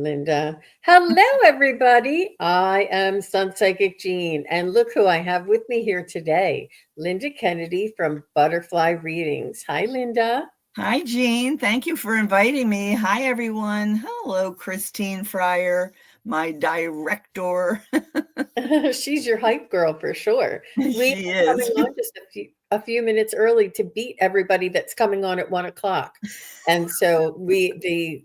Linda. Hello, everybody. I am SunPsychic Jean, and look who I have with me here today, Linda Kennedy from Butterfly Readings. Hi, Linda. Hi, Jean. Thank you for inviting me. Hi, everyone. Hello, Christine Fryer, my director. She's your hype girl for sure. We She are coming is. on just a few minutes early to beat everybody that's coming on at 1 o'clock. And so the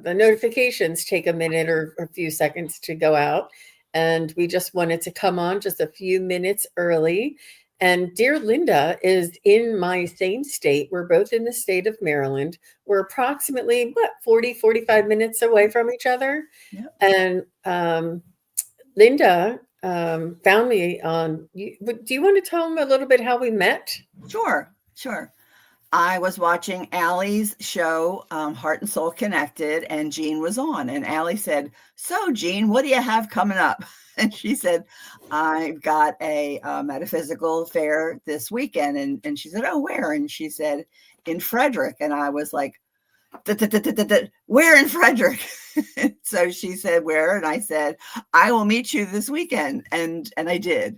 notifications take a minute or a few seconds to go out. And we just wanted to come on just a few minutes early. And dear Linda is in my same state. We're both in the state of Maryland. We're approximately, 45 minutes away from each other. Yep. And Linda found me on. Do you want to tell them a little bit how we met? Sure. I was watching Allie's show, Heart and Soul Connected, and Jean was on. And Allie said, "So, Jean, what do you have coming up?" And she said, "I've got a metaphysical fair this weekend." And she said, "Oh, where?" And she said, "In Frederick." And I was like, "Where in Frederick?" So she said, "Where?" And I said, "I will meet you this weekend." And I did.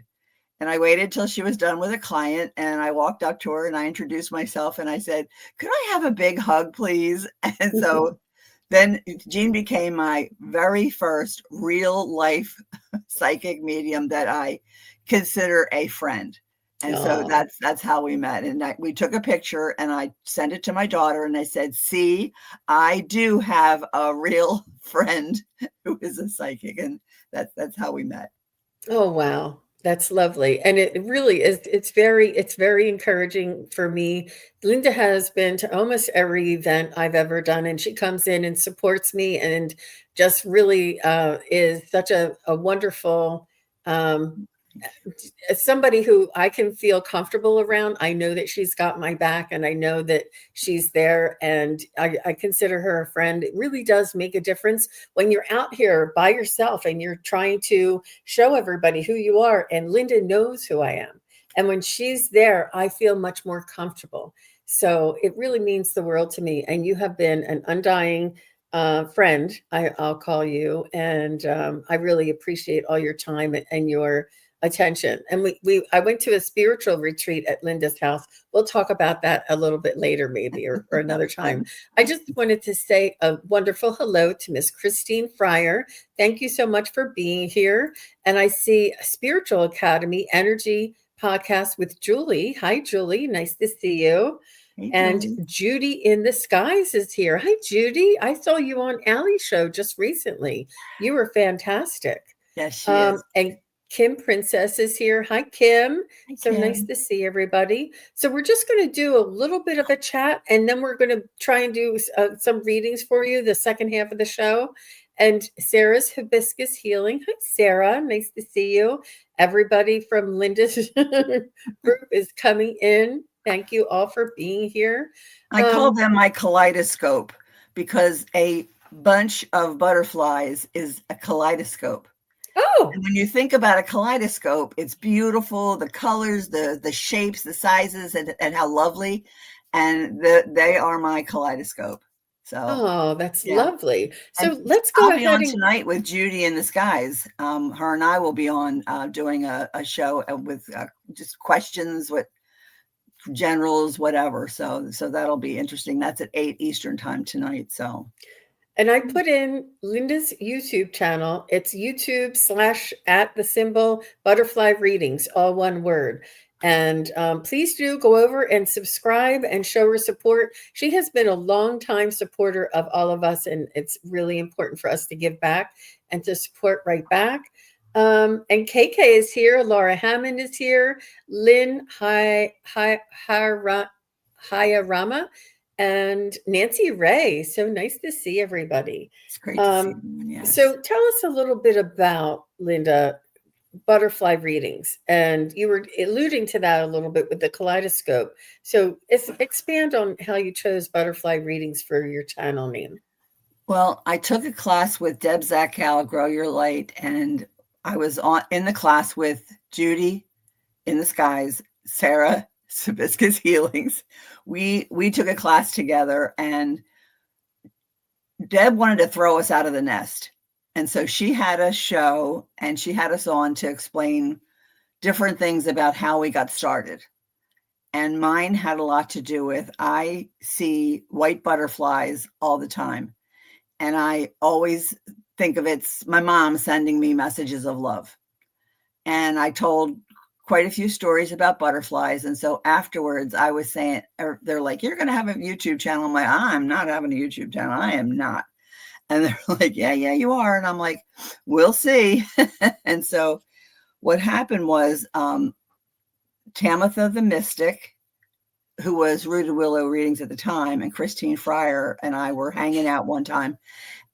And I waited till she was done with a client, and I walked up to her and I introduced myself and I said, "Could I have a big hug, please?" And so then Jean became my very first real life psychic medium that I consider a friend. And so Oh, that's how we met. And we took a picture and I sent it to my daughter and I said, "See, I do have a real friend who is a psychic." And that's how we met. oh wow. That's lovely. And it really is it's very encouraging for me. Linda has been to almost every event I've ever done, and she comes in and supports me and just really is such a wonderful um as somebody who I can feel comfortable around. I know that she's got my back and I know that she's there, and I consider her a friend. It really does make a difference when you're out here by yourself and you're trying to show everybody who you are. And Linda knows who I am. And when she's there, I feel much more comfortable. So it really means the world to me. And you have been an undying friend, I'll call you. And I really appreciate all your time and your attention. And I went to a spiritual retreat at Linda's house. We'll talk about that a little bit later, maybe, or another time. I just wanted to say a wonderful hello to Miss Christine Fryer. Thank you so much for being here. And I see Spiritual Academy Energy podcast with Julie. Hi, Julie. Nice to see you. Hey, And Julie. Judy in the Skies is here. Hi, Judy. I saw you on Allie's show just recently. You were fantastic. Yes, she is. And Kim Princess is here. Hi, Kim. Hi, So nice Kim. to see everybody. So we're just going to do a little bit of a chat, and then we're going to try and do some readings for you the second half of the show. And Sarah's Hibiscus Healing. Hi, Sarah. Nice to see you. Everybody from Linda's group is coming in. Thank you all for being here. I call them my kaleidoscope because a bunch of butterflies is a kaleidoscope. Oh, And when you think about a kaleidoscope, it's beautiful, the colors, the shapes, the sizes, and how lovely. And they are my kaleidoscope. So oh, that's yeah. lovely. And So let's go I'll be ahead on and tonight with Judy in the Skies. Her and I will be on doing a show with just questions with generals, whatever. So that'll be interesting. That's at 8 Eastern time tonight. So And I put in Linda's YouTube channel. It's YouTube slash at the symbol butterfly readings, all one word. And please do go over and subscribe and show her support. She has been a long time supporter of all of us, and it's really important for us to give back and to support right back. And KK is here. Laura Hammond is here. Lynn Hayarama and Nancy Ray. So nice to see everybody. it's great to see you. Yes. So tell us a little bit about, Linda, butterfly readings. And you were alluding to that a little bit with the kaleidoscope. So expand on how you chose butterfly readings for your channel name. Well, I took a class with Deb Zachow, Grow Your Light, and I was in the class with Judy in the Skies, Sarah Hibiscus Healings. We took a class together, and Deb wanted to throw us out of the nest. And so she had a show and she had us on to explain different things about how we got started. And mine had a lot to do with I see white butterflies all the time. And I always think of it's my mom sending me messages of love. And I told quite a few stories about butterflies. And so afterwards, I was saying, they're like, you're going to have a YouTube channel. I'm like, I'm not having a YouTube channel. I am not. And they're like, yeah, you are. And I'm like, we'll see. And so what happened was Tamitha the Mystic, who was Rooted Willow Readings at the time, and Christine Fryer and I were hanging out one time.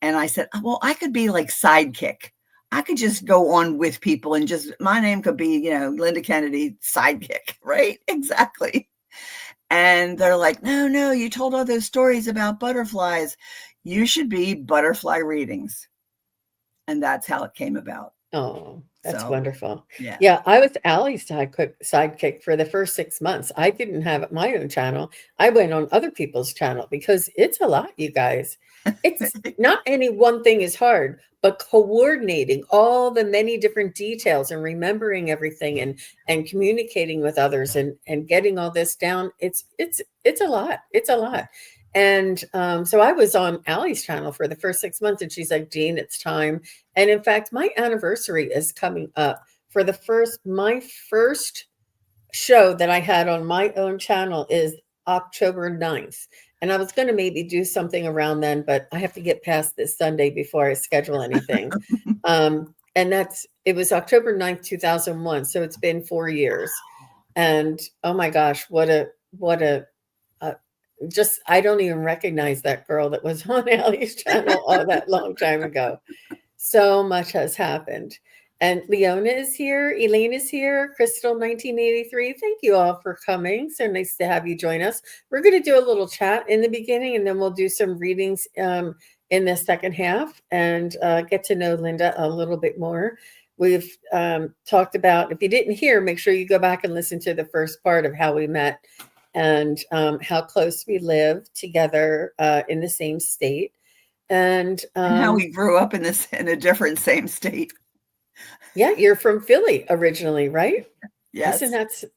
And I said, well, I could be like sidekick. I could just go on with people and just, my name could be, Linda Kennedy, sidekick, right? Exactly. And they're like, no, you told all those stories about butterflies. You should be Butterfly Readings. And that's how it came about. Oh, that's So, wonderful. yeah. Yeah, I was Allie's sidekick for the first 6 months. I didn't have my own channel. I went on other people's channel because it's a lot, you guys. It's not any one thing is hard, but coordinating all the many different details and remembering everything and communicating with others and getting all this down. It's a lot. It's a lot. And so I was on Allie's channel for the first 6 months, and she's like, Jean, it's time. And in fact, my anniversary is coming up for my first show that I had on my own channel is October 9th. And I was going to maybe do something around then, but I have to get past this Sunday before I schedule anything. And it was October 9th, 2001. So it's been 4 years. And oh my gosh, just, I don't even recognize that girl that was on Allie's channel all that long time ago. So much has happened. And Leona is here. Elaine is here. Crystal 1983. Thank you all for coming. So nice to have you join us. We're going to do a little chat in the beginning, and then we'll do some readings in the second half and get to know Linda a little bit more. We've talked about, if you didn't hear, make sure you go back and listen to the first part of how we met and how close we live together in the same state. And how we grew up in a different same state. Yeah, you're from Philly originally, right? Yes.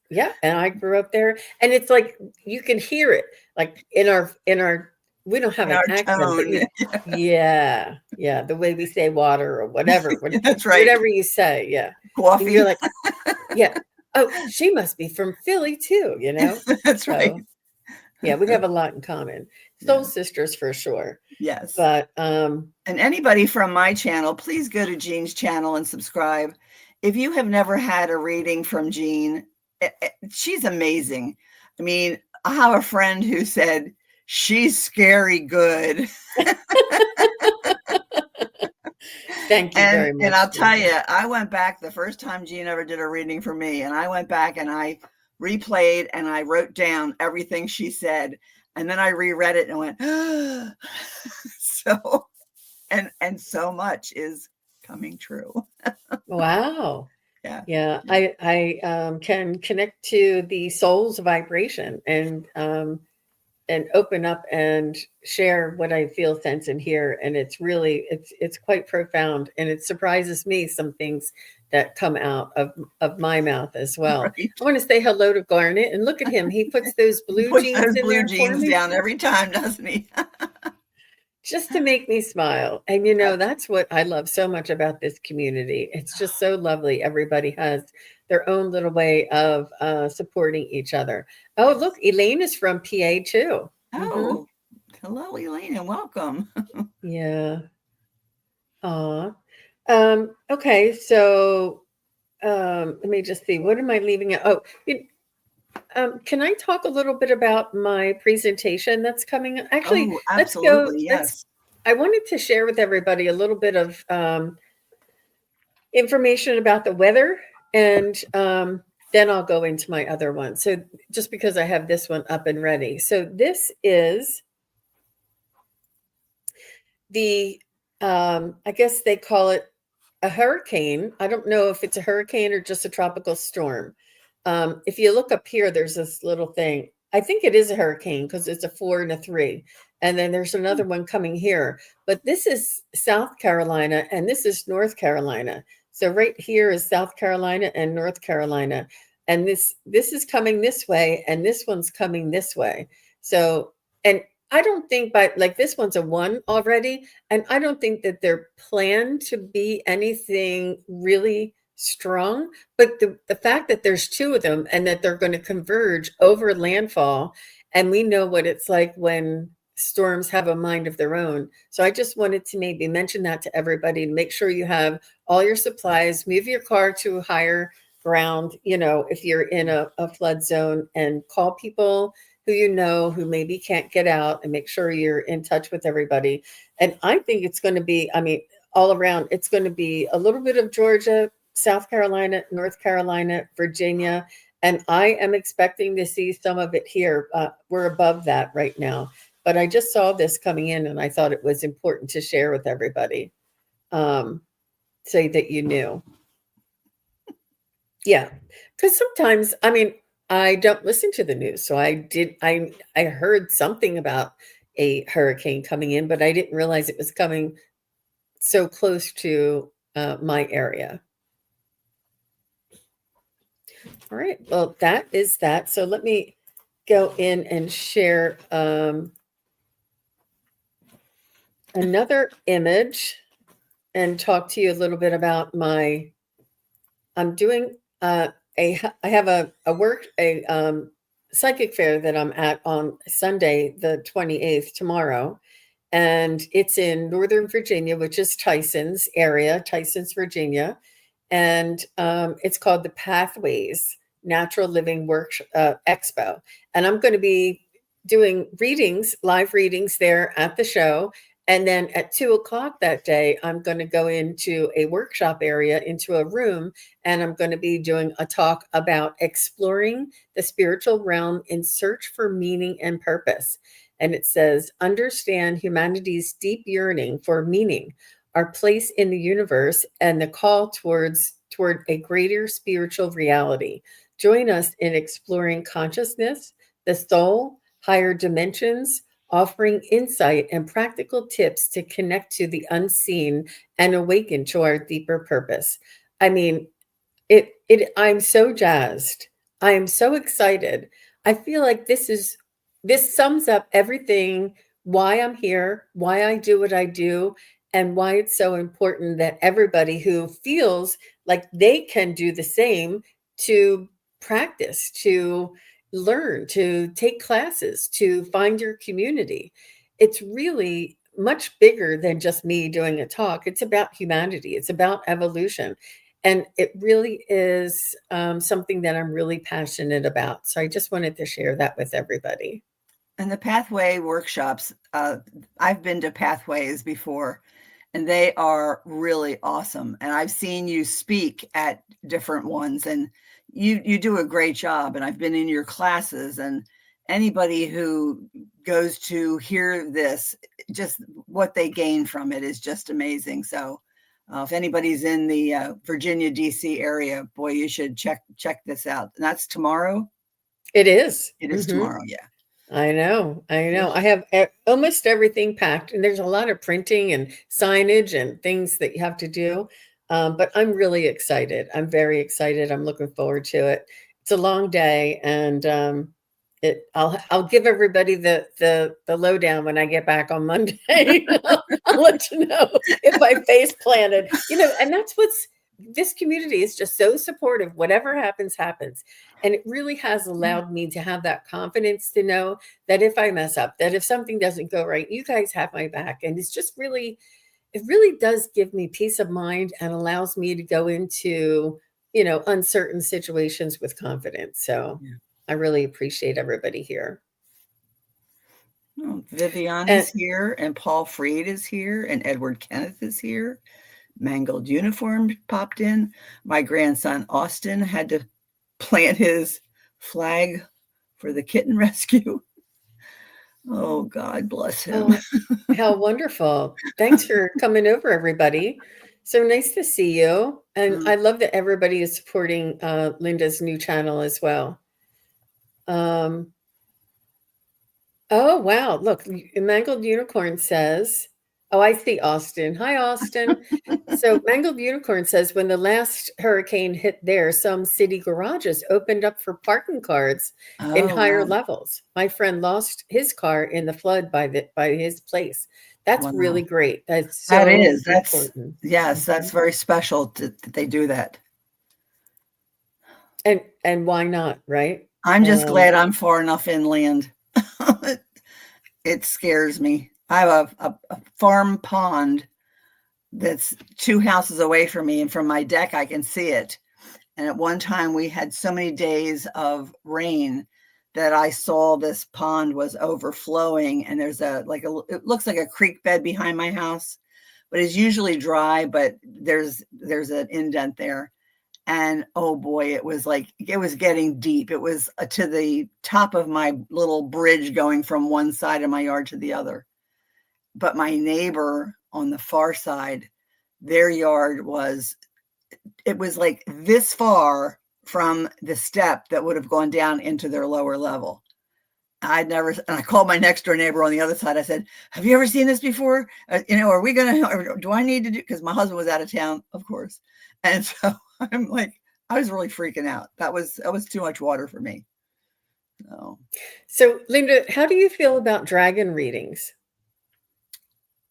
Yeah, and I grew up there, and it's like you can hear it, like in our we don't have an accent, but yeah, the way we say water or whatever, that's right. Whatever you say, yeah. Coffee. And you're like, yeah. Oh, she must be from Philly too, That's right. Yeah, we have a lot in common. Soul sisters for sure. Yes. But and anybody from my channel, please go to Jean's channel and subscribe. If you have never had a reading from Jean, she's amazing. I mean, I have a friend who said she's scary good. Thank you very much. And I'll tell you, I went back the first time Jean ever did a reading for me, and I went back and I replayed and I wrote down everything she said, and then I reread it and went, so, and so much is coming true. Wow. Yeah. I can connect to the soul's vibration and open up and share what I feel, sense, and hear. And it's really, it's quite profound. And it surprises me, some things that come out of my mouth as well. Right. I want to say hello to Garnet, and look at him. He puts those blue jeans in there for me. Down every time, doesn't he? Just to make me smile. And that's what I love so much about this community. It's just so lovely. Everybody has their own little way of supporting each other. Oh, look, Elaine is from PA too. Oh, hello, Elaine, and welcome. Yeah. Aw. Okay, so let me just see. What am I leaving out? Oh, can I talk a little bit about my presentation that's coming? Actually, let's go. Yes. I wanted to share with everybody a little bit of information about the weather, and then I'll go into my other one. So just because I have this one up and ready. So this is the, I guess they call it a hurricane. I don't know if it's a hurricane or just a tropical storm. If you look up here, there's this little thing. I think it is a hurricane because it's a 4 and a 3. and then there's another one coming here. But this is South Carolina and this is North Carolina. So right here is South Carolina and North Carolina. And this is coming this way and this one's coming this way. So, and I don't think by like this one's a one already, and I don't think that they're planned to be anything really strong. But the fact that there's two of them and that they're going to converge over landfall, and we know what it's like when storms have a mind of their own. So I just wanted to maybe mention that to everybody to make sure you have all your supplies, move your car to higher ground, if you're in a flood zone, and call people who you know who maybe can't get out, and make sure you're in touch with everybody. And I think it's going to be, I mean, all around, it's going to be a little bit of Georgia, South Carolina, North Carolina, Virginia, and I am expecting to see some of it here. We're above that right now. But I just saw this coming in and I thought it was important to share with everybody, so that you knew. Yeah. Because sometimes, I mean, I don't listen to the news. So I heard something about a hurricane coming in, but I didn't realize it was coming so close to my area. All right. Well, that is that. So let me go in and share another image and talk to you a little bit about I'm doing I have a psychic fair that I'm at on Sunday, the 28th, tomorrow. And it's in Northern Virginia, which is Tyson's area, Tyson's, Virginia. And it's called the Pathways Natural Living Expo. And I'm going to be doing live readings there at the show. And then at 2:00 that day, I'm going to go into a workshop area, into a room, and I'm going to be doing a talk about exploring the spiritual realm in search for meaning and purpose. And it says, understand humanity's deep yearning for meaning, our place in the universe, and the call toward a greater spiritual reality. Join us in exploring consciousness, the soul, higher dimensions, offering insight and practical tips to connect to the unseen and awaken to our deeper purpose. I mean, I'm so jazzed. I am so excited. I feel like this sums up everything, why I'm here, why I do what I do, and why it's so important that everybody who feels like they can do the same, to practice, to learn, to take classes, to find your community. It's really much bigger than just me doing a talk. It's about humanity. It's about evolution. And it really is something that I'm really passionate about. So I just wanted to share that with everybody. And the Pathway workshops, I've been to Pathways before, and they are really awesome. And I've seen you speak at different ones, and you do a great job. And I've been in your classes, and anybody who goes to hear this, just what they gain from it is just amazing. So if anybody's in the Virginia, DC area, boy, you should check this out. And that's tomorrow? It is. It is tomorrow, yeah. I know. I have almost everything packed, and there's a lot of printing and signage and things that you have to do. But I'm really excited. I'm very excited. I'm looking forward to it. It's a long day, and I'll give everybody the lowdown when I get back on Monday. I'll let you know if I face planted. And that's this community is just so supportive. Whatever happens, happens. And it really has allowed me to have that confidence to know that if I mess up, that if something doesn't go right, you guys have my back. And it's just it really does give me peace of mind and allows me to go into, uncertain situations with confidence. So I really appreciate everybody here. Oh, Viviani's here, and Paul Freed is here, and Edward Kenneth is here. Mangled Uniform popped in. My grandson Austin had to plant his flag for the kitten rescue. Oh, God bless him. Oh, how wonderful. Thanks for coming over, everybody. So nice to see you. And I love that everybody is supporting Linda's new channel as well. Oh, wow. Look, Mangled Unicorn says, oh, I see Austin. Hi, Austin. So, Mangled Unicorn says, when the last hurricane hit there, some city garages opened up for parking cars in Oh, higher wow. levels. My friend lost his car in the flood by his place. That's really Wow. great. That's That so is, that's, important. yes, that's Mhm. very special that they do that. And why not, right? I'm just Um, glad I'm far enough inland. It scares me. I have a farm pond that's 2 houses away from me, and from my deck, I can see it. And at one time, we had so many days of rain that I saw this pond was overflowing, and there's it looks like a creek bed behind my house, but it's usually dry, but there's an indent there. And oh boy, it was getting deep. It was to the top of my little bridge going from one side of my yard to the other. But my neighbor on the far side, their yard was, it was like this far from the step that would have gone down into their lower level. And I called my next door neighbor on the other side. I said, have you ever seen this before? Are we going to, or do I need to do, because my husband was out of town, of course. And so I'm like, I was really freaking out. That was too much water for me. So so, Linda, how do you feel about dragon readings?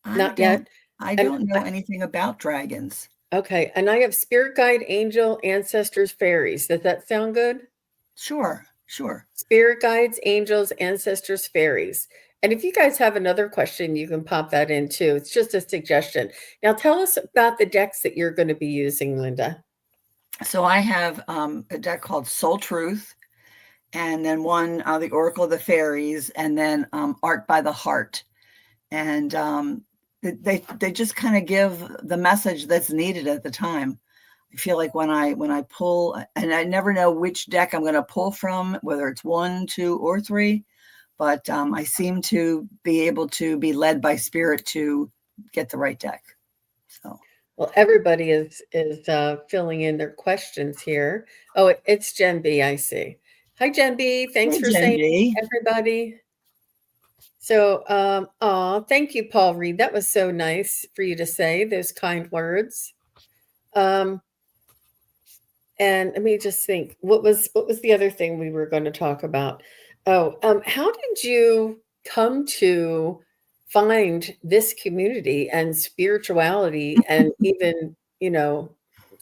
I Not don't, yet. I And don't know anything about dragons. okay, and I have spirit guide, angel, ancestors, fairies. Does that sound good? Sure, sure. Spirit guides, angels, ancestors, fairies. And if you guys have another question, you can pop that in too. It's just a suggestion. Now, tell us about the decks that you're going to be using, Linda. So I have a deck called Soul Truth, and then one, the Oracle of the Fairies, and then Art by the Heart. And they just kind of give the message that's needed at the time. I feel like when I pull, and I never know which deck I'm going to pull from, whether it's one, two, or three, but I seem to be able to be led by spirit to get the right deck. So, Well, everybody is filling in their questions here. Oh, it's Jen B. I see. Hi, Jen B. Thanks hey, for Jen saying, G. everybody. So, thank you, Paul Reed. That was so nice for you to say those kind words. Um, and let me just think, what was the other thing we were going to talk about? Oh, how did you come to find this community and spirituality and even,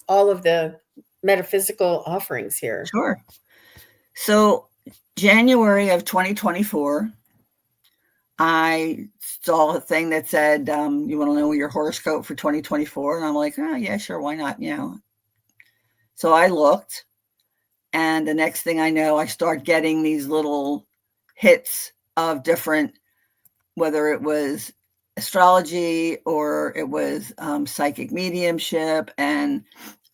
all of the metaphysical offerings here? Sure. So, January of 2024, I saw a thing that said, "You want to know your horoscope for 2024?" And I'm like, "Oh yeah, sure, why not?" So I looked, and the next thing I know, I start getting these little hits of different, whether it was astrology or it was psychic mediumship, and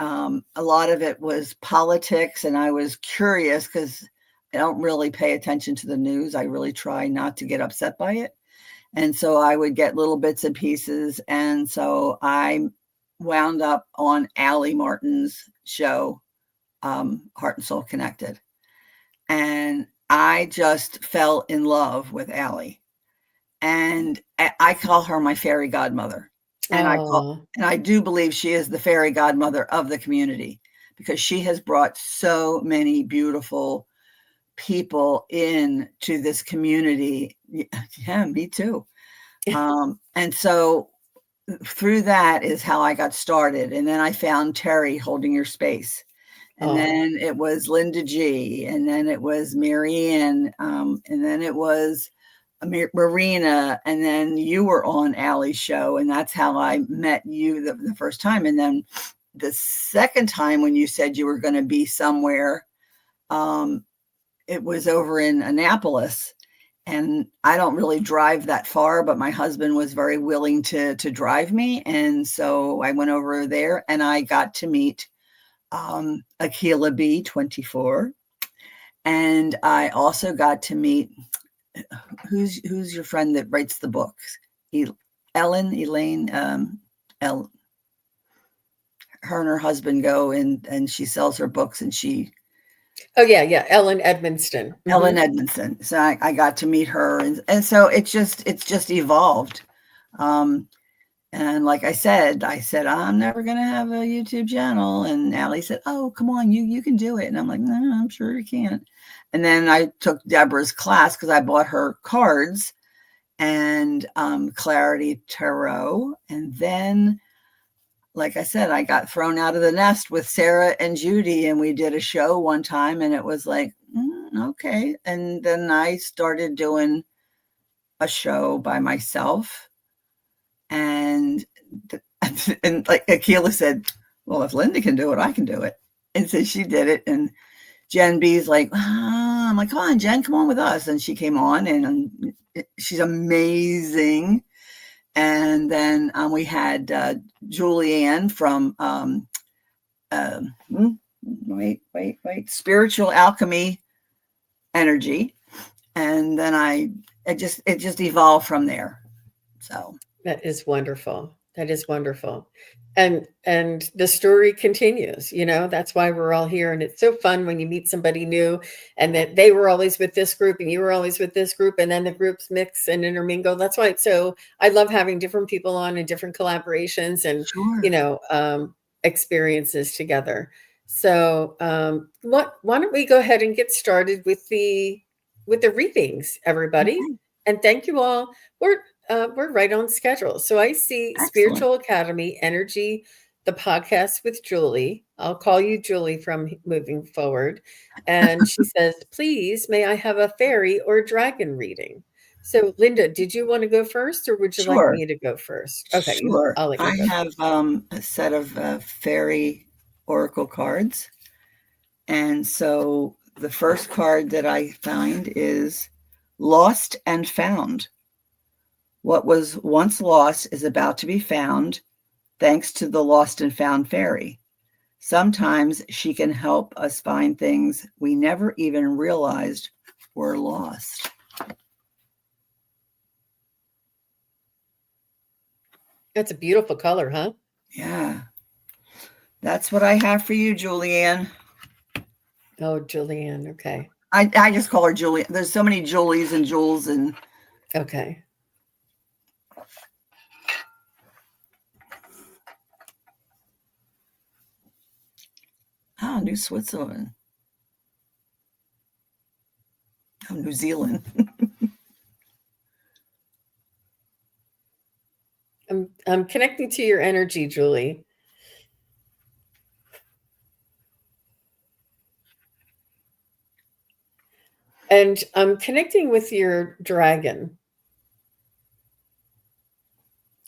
a lot of it was politics. And I was curious because I don't really pay attention to the news. I really try not to get upset by it. And so I would get little bits and pieces. And so I wound up on Allie Martin's show, Heart and Soul Connected. And I just fell in love with Allie. And I call her my fairy godmother. And Oh, and I do believe she is the fairy godmother of the community, because she has brought so many beautiful people in to this community. Yeah, me too. And so through that is how I got started. And then I found Terry holding your space. And oh, then it was Linda G. And then it was Marianne. And then it was Marina. And then you were on Allie's show. And that's how I met you the first time. And then the second time when you said you were going to be somewhere, um, it was over in Annapolis. And I don't really drive that far, but my husband was very willing to drive me. And so I went over there and I got to meet Akila B 24. And I also got to meet, who's your friend that writes the books? Elaine, her and her husband go and she sells her books, and she Oh yeah, yeah. Ellen Edmonston. Ellen Hmm. Edmondson. So I got to meet her, and so it's just evolved. Um, and like I said I'm never gonna have a YouTube channel, and Allie said, "Oh, come on, you can do it." And I'm like, "No, I'm sure you can't." And then I took Deborah's class because I bought her cards and Clarity Tarot, and then like I said, I got thrown out of the nest with Sarah and Judy, and we did a show one time, and it was like, okay. And then I started doing a show by myself, and and like Akila said, well, if Linda can do it, I can do it. And so she did it, and Jen B's like, I'm like, come on, Jen, come on with us. And she came on, and she's amazing. And then we had Julianne from wait, Spiritual Alchemy Energy, and then it just evolved from there. So That is wonderful. That is wonderful. And the story continues, you know, that's why we're all here. And it's so fun when you meet somebody new and that they were always with this group and you were always with this group and then the groups mix and intermingle. That's why it's so I love having different people on and different collaborations and, you sure, know, experiences together. So why don't we go ahead and get started with the readings, everybody? okay, And thank you all. We're right on schedule. So I see excellent, Spiritual Academy Energy, the podcast with Julie. I'll call you Julie from moving forward. And she says, please, may I have a fairy or dragon reading? So, Linda, did you want to go first or would you like sure, me to go first? Okay, sure. I'll let you I go have first. a set of fairy oracle cards, and so the first card that I find is Lost and Found. What was once lost is about to be found, thanks to the Lost and Found fairy. Sometimes she can help us find things we never even realized were lost. That's a beautiful color, huh? Yeah, that's what I have for you, Julianne. Oh, Julianne. Okay. I just call her Julie. There's so many Julies and Jules, and Okay. New Switzerland. Oh, New Zealand. I'm connecting to your energy, Julie. And I'm connecting with your dragon.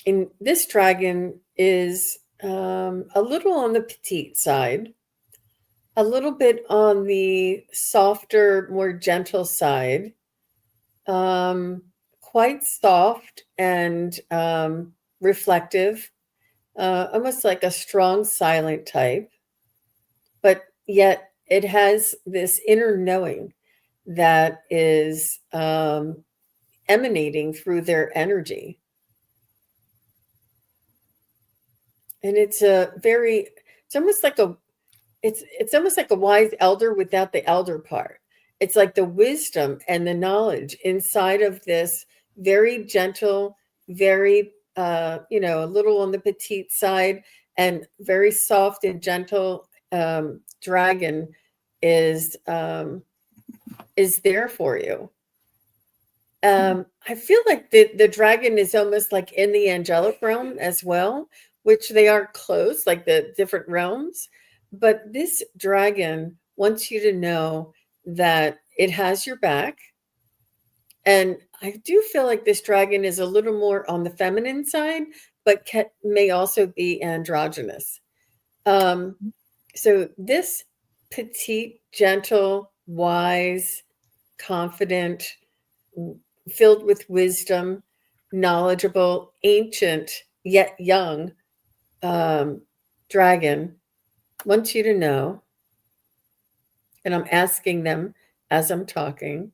And this dragon is a little on the petite side, a little bit on the softer, more gentle side, um, quite soft and reflective, almost like a strong silent type, but yet it has this inner knowing that is emanating through their energy. And it's almost like it's almost like a wise elder without the elder part. It's like the wisdom and the knowledge inside of this very gentle, very a little on the petite side and very soft and gentle dragon is um, is there for you. I feel like the dragon is almost like in the angelic realm as well, which they are close, like the different realms. But this dragon wants you to know that it has your back. And I do feel like this dragon is a little more on the feminine side, but may also be androgynous. Um, so this petite, gentle, wise, confident, filled with wisdom, knowledgeable, ancient, yet young um, dragon wants you to know, and I'm asking them as I'm talking,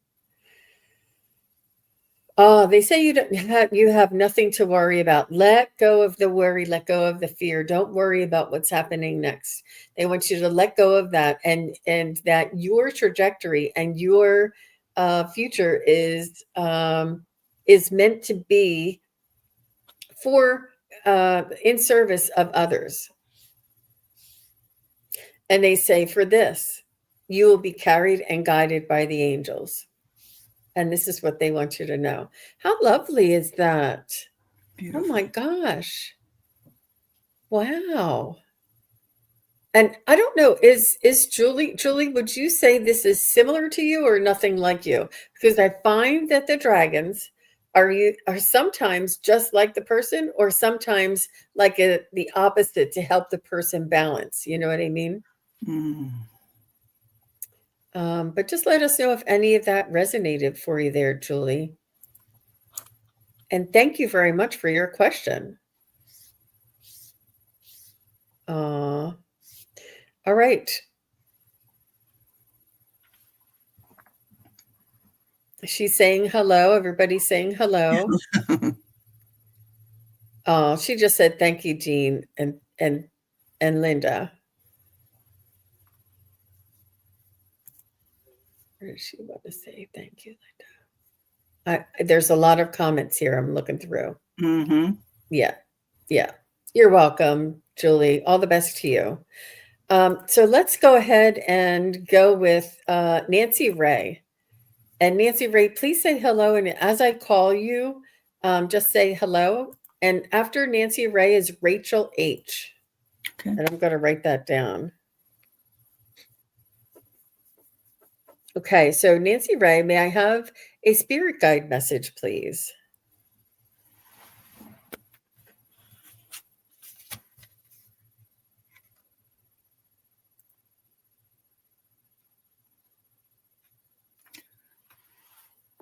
Oh, they say you have nothing to worry about. Let go of the worry, let go of the fear. Don't worry about what's happening next. They want you to let go of that, and that your trajectory and your future is meant to be for in service of others. And they say, for this, you will be carried and guided by the angels. And this is what they want you to know. How lovely is that? Oh Beautiful. my gosh. Wow. And I don't know, is Julie, would you say this is similar to you or nothing like you? Because I find that the dragons are sometimes just like the person or sometimes like the opposite to help the person balance. You know what I mean? Mm. But just let us know if any of that resonated for you there, Julie. And thank you very much for your question. All right. She's saying hello. Everybody's saying hello. Oh, she just said thank you, Jean and Linda. Where does she want to say thank you, Linda? There's a lot of comments here. I'm looking through. Mm-hmm. Yeah, yeah. You're welcome, Julie. All the best to you. So let's go ahead and go with Nancy Ray. And Nancy Ray, please say hello. And as I call you, just say hello. And after Nancy Ray is Rachel H. Okay. And I'm going to write that down. Okay, so Nancy Ray, may I have a spirit guide message, please?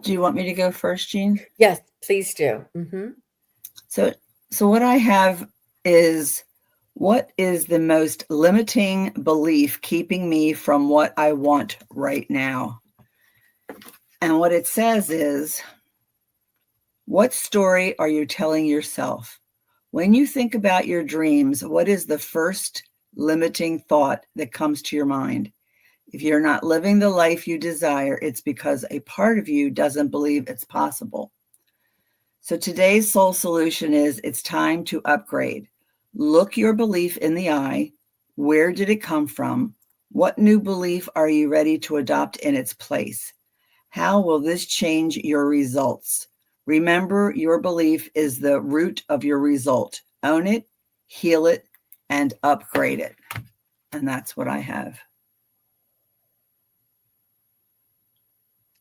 Do you want me to go first, Jean? Yes, please do. Mm-hmm. So what I have is, what is the most limiting belief keeping me from what I want right now? And what it says is, what story are you telling yourself? When you think about your dreams, what is the first limiting thought that comes to your mind? If you're not living the life you desire, it's because a part of you doesn't believe it's possible. So today's soul solution is, it's time to upgrade. Look your belief in the eye. Where did it come from? What new belief are you ready to adopt in its place? How will this change your results? Remember, your belief is the root of your result. Own it, heal it, and upgrade it. And that's what I have.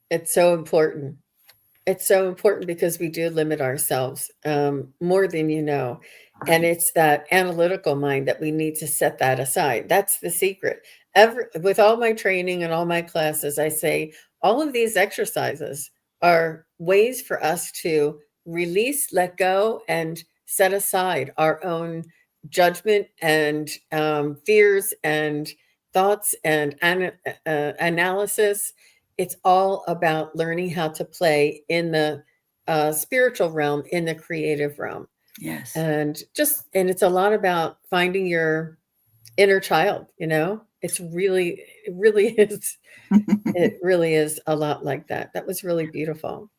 It's so important. It's so important because we do limit ourselves more than you know. Right. And it's that analytical mind that we need to set that aside. That's the secret. With all my training and all my classes, I say all of these exercises are ways for us to release, let go, and set aside our own judgment and fears and thoughts and analysis. It's all about learning how to play in the spiritual realm, in the creative realm. Yes. And it's a lot about finding your inner child, it really is. It really is a lot like that. That was really beautiful.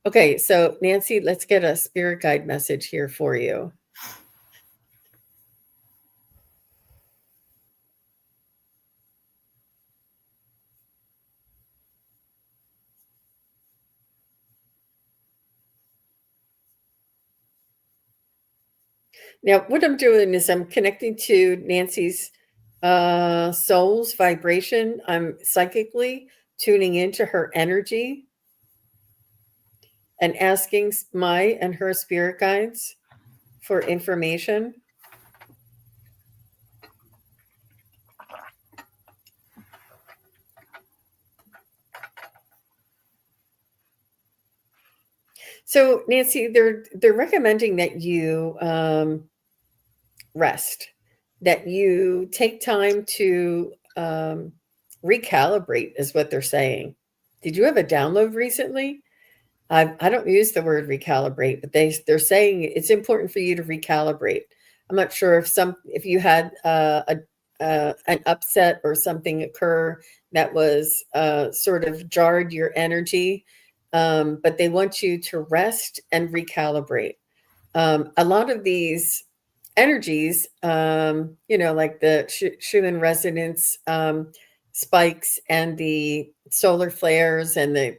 Okay, so Nancy, let's get a spirit guide message here for you. Now, what I'm doing is I'm connecting to Nancy's soul's vibration. I'm psychically tuning into her energy and asking my and her spirit guides for information. So, Nancy, they're recommending that you rest, that you take time to recalibrate, is what they're saying. Did you have a download recently? I don't use the word recalibrate, but they're saying it's important for you to recalibrate. I'm not sure if you had an upset or something occur that was sort of jarred your energy, but they want you to rest and recalibrate. A lot of these energies, like the Schumann resonance spikes and the solar flares and the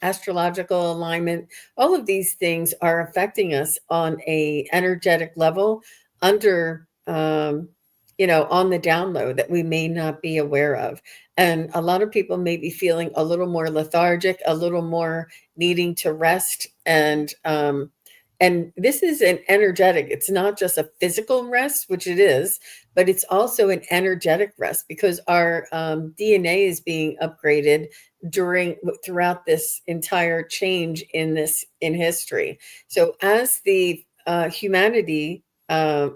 astrological alignment, all of these things are affecting us on a energetic level under on the download that we may not be aware of. And a lot of people may be feeling a little more lethargic, a little more needing to rest, and this is an energetic, it's not just a physical rest, which it is, but it's also an energetic rest because our DNA is being upgraded throughout this entire change in history. So as the humanity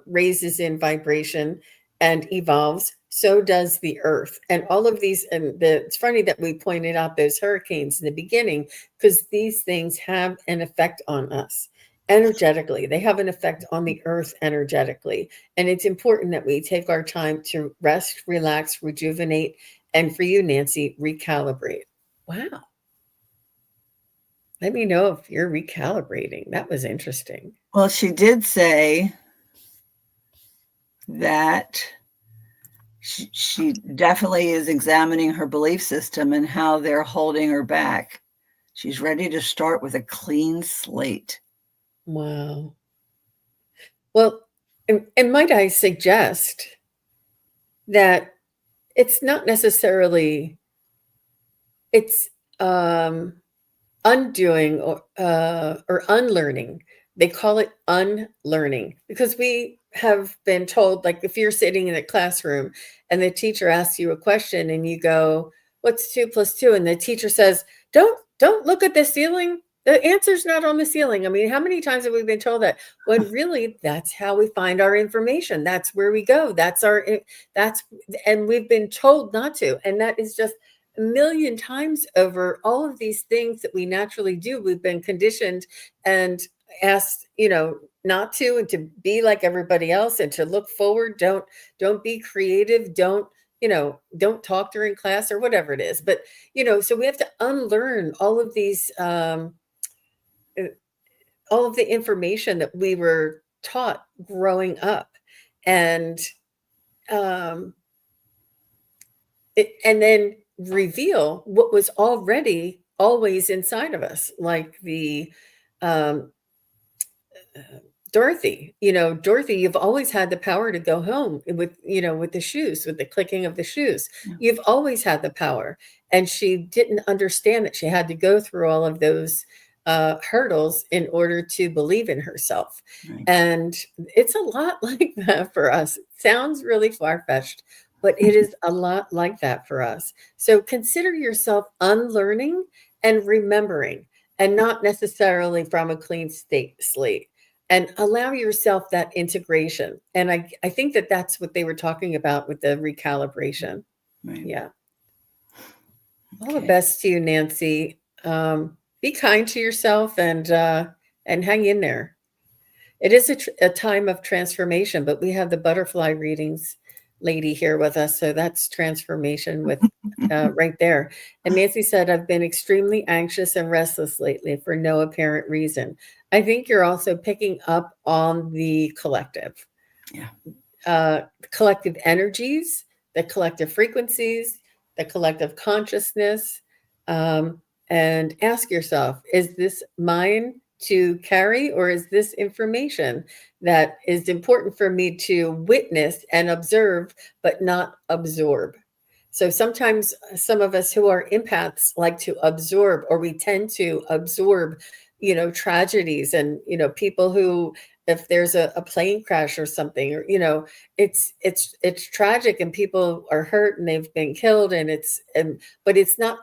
raises in vibration and evolves, so does the earth. And all of these, it's funny that we pointed out those hurricanes in the beginning, because these things have an effect on us energetically. They have an effect on the earth energetically. And it's important that we take our time to rest, relax, rejuvenate, and for you, Nancy, recalibrate. Wow. Let me know if you're recalibrating. That was interesting. Well, she did say that she definitely is examining her belief system and how they're holding her back. She's ready to start with a clean slate. Wow. Well, and might I suggest that it's not necessarily, it's undoing or unlearning. They call it unlearning because we have been told, like if you're sitting in a classroom and the teacher asks you a question and you go, "What's 2 + 2?" and the teacher says, "Don't look at the ceiling. The answer's not on the ceiling." I mean, how many times have we been told that? When really, that's how we find our information. That's where we go. That's, and we've been told not to. And that is just a million times over. All of these things that we naturally do, we've been conditioned and asked, not to, and to be like everybody else and to look forward. Don't be creative. Don't talk during class or whatever it is. But so we have to unlearn all of the information that we were taught growing up, and and then reveal what was already always inside of us, like the um, Dorothy, you've always had the power to go home with the shoes, with the clicking of the shoes. Yeah. You've always had the power. And she didn't understand that she had to go through all of those hurdles in order to believe in herself. Right. And it's a lot like that for us. It sounds really far-fetched, but it is a lot like that for us. So consider yourself unlearning and remembering, and not necessarily from a clean slate, and allow yourself that integration. And I think that that's what they were talking about with the recalibration. Right. Yeah. All the best to you, Nancy. Be kind to yourself and hang in there. It is a time of transformation, but we have the butterfly readings lady here with us, so that's transformation with right there. And Nancy said, "I've been extremely anxious and restless lately for no apparent reason." I think you're also picking up on the collective. Yeah. Collective energies, the collective frequencies, the collective consciousness, and ask yourself, is this mine to carry, or is this information that is important for me to witness and observe, but not absorb? So sometimes some of us who are empaths like to absorb, or we tend to absorb, tragedies, and, people who, if there's a plane crash or something, or, it's tragic and people are hurt and they've been killed, but it's not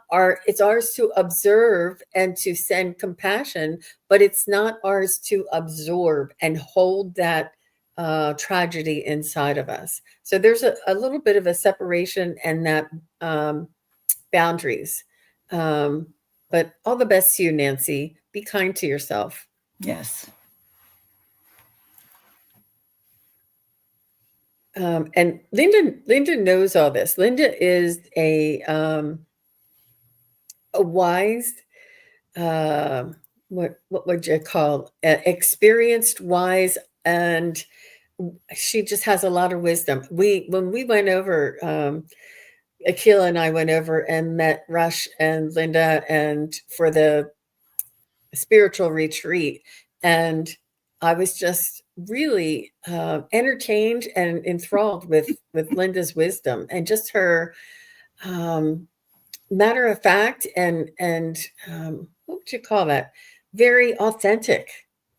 it's ours to observe and to send compassion, but it's not ours to absorb and hold that tragedy inside of us. So there's a little bit of a separation, and that boundaries. Um, But all the best to you, Nancy. Be kind to yourself. Yes. And Linda knows all this. Linda is a wise, uh, what would you call, experienced, wise, and she just has a lot of wisdom. When we went over, Akila and I went over and met Rush and Linda and for the spiritual retreat, and I was just really entertained and enthralled with Linda's wisdom and just her um, matter of fact and what would you call that? Very authentic,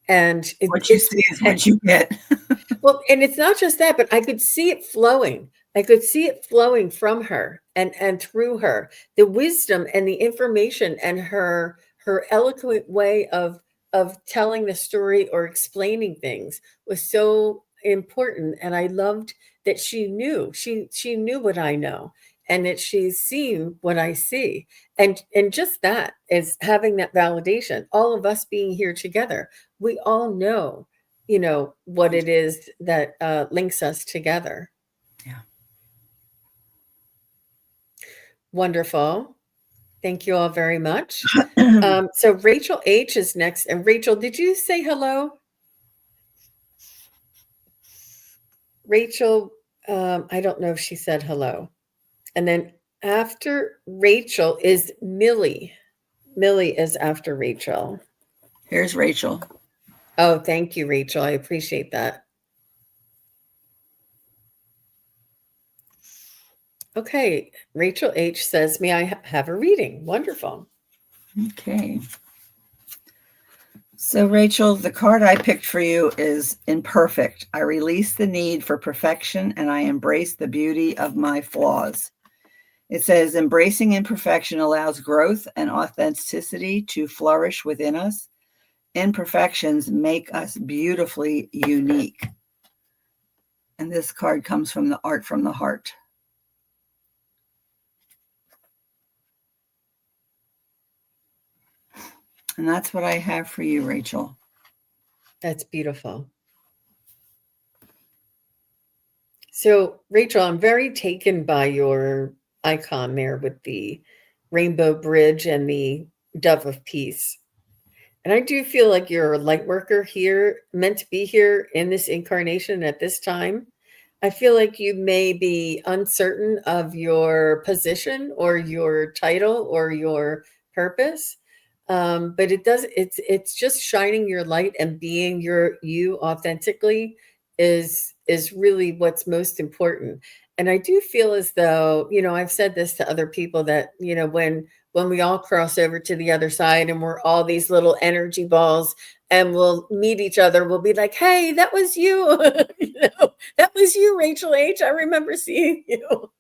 and What you it's see is what you get. well, and it's not just that, but I could see it flowing. I could see it flowing from her and through her. The wisdom and the information and her eloquent way of telling the story or explaining things was so important. And I loved that she knew. She knew what I know and that she's seen what I see. And just that is having that validation. All of us being here together, we all know what it is that links us together. Yeah. Wonderful. Thank you all very much. So Rachel H is next. And Rachel, did you say hello? Rachel, I don't know if she said hello. And then after Rachel is Millie. Millie is after Rachel. Here's Rachel. Oh, thank you, Rachel. I appreciate that. Okay. Rachel H says, may I have a reading? Wonderful. Okay. So, Rachel, the card I picked for you is imperfect. I release the need for perfection and I embrace the beauty of my flaws. It says, embracing imperfection allows growth and authenticity to flourish within us. Imperfections make us beautifully unique. And this card comes from the Art from the Heart. And that's what I have for you, Rachel. That's beautiful. So, Rachel, I'm very taken by your icon there with the rainbow bridge and the dove of peace. And I do feel like you're a light worker here, meant to be here in this incarnation at this time. I feel like you may be uncertain of your position or your title or your purpose. But it's just shining your light and being you authentically is really what's most important. And I do feel as though, I've said this to other people that, when we all cross over to the other side and we're all these little energy balls and we'll meet each other, we'll be like, hey, that was you. That was you, Rachel H. I remember seeing you.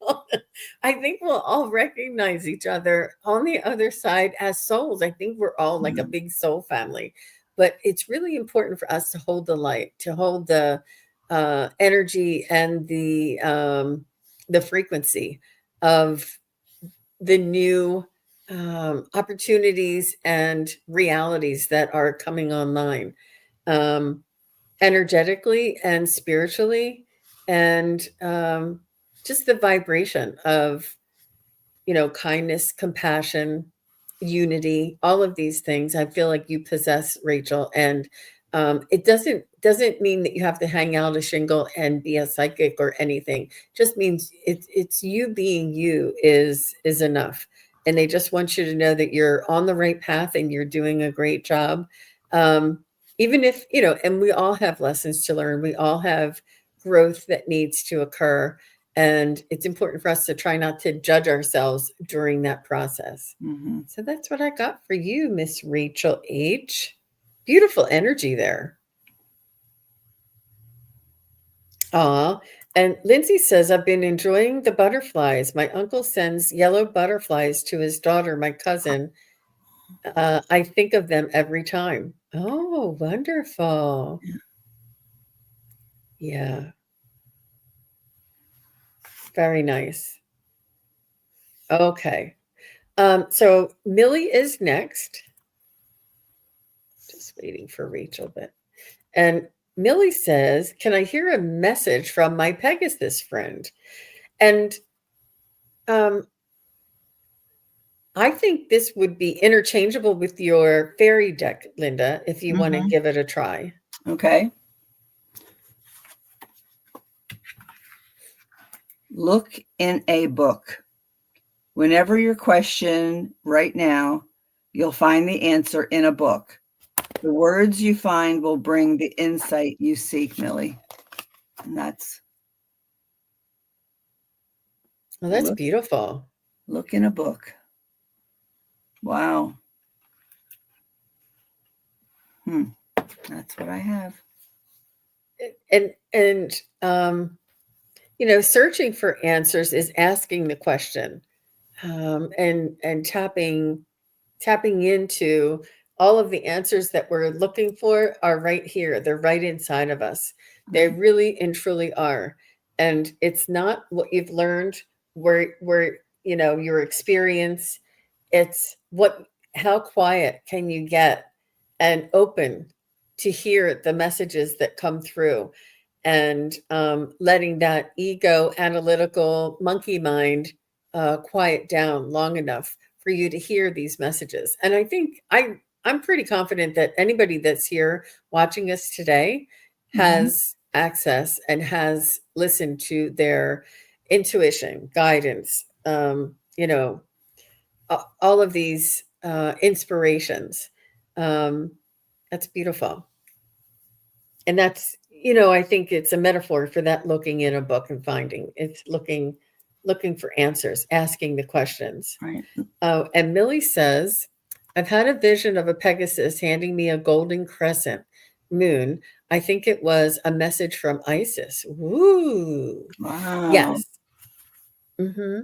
I think we'll all recognize each other on the other side as souls. I think we're all like a big soul family. But it's really important for us to hold the light, to hold the energy and the frequency of the new opportunities and realities that are coming online, energetically and spiritually, and just the vibration of kindness, compassion, unity, all of these things. I feel like you possess, Rachel, and it doesn't mean that you have to hang out a shingle and be a psychic or anything. Just means it's you being you is enough. And they just want you to know that you're on the right path and you're doing a great job. Even if, and we all have lessons to learn. We all have growth that needs to occur. And it's important for us to try not to judge ourselves during that process. Mm-hmm. So that's what I got for you, Miss Rachel H. Beautiful energy there. Aw. And Lindsay says, I've been enjoying the butterflies. My uncle sends yellow butterflies to his daughter, my cousin. I think of them every time. Oh, wonderful. Yeah. Very nice. Okay. So Millie is next. Just waiting for Rachel, but and Millie says, "Can I hear a message from my Pegasus friend?" And um, I think this would be interchangeable with your fairy deck, Linda, if you want to Mhm. give it a try. Okay. Look in a book. Whenever you're questioned right now, you'll find the answer in a book. The words you find will bring the insight you seek, Millie. And Well, that's look beautiful. look in a book. Wow. That's what I have. And searching for answers is asking the question, and tapping into all of the answers that we're looking for are right here. They're right inside of us. They Right. really and truly are. And it's not what you've learned, where your experience. It's how quiet can you get and open to hear the messages that come through, and letting that ego analytical monkey mind quiet down long enough for you to hear these messages. And I think I'm pretty confident that anybody that's here watching us today Mhm. has access and has listened to their intuition, guidance, all of these inspirations. Um, that's beautiful. And I think it's a metaphor for that, looking in a book and finding. It's looking for answers, asking the questions. Right. Oh, and Millie says, I've had a vision of a Pegasus handing me a golden crescent moon. I think it was a message from Isis. Woo. Wow. Yes. Hmm.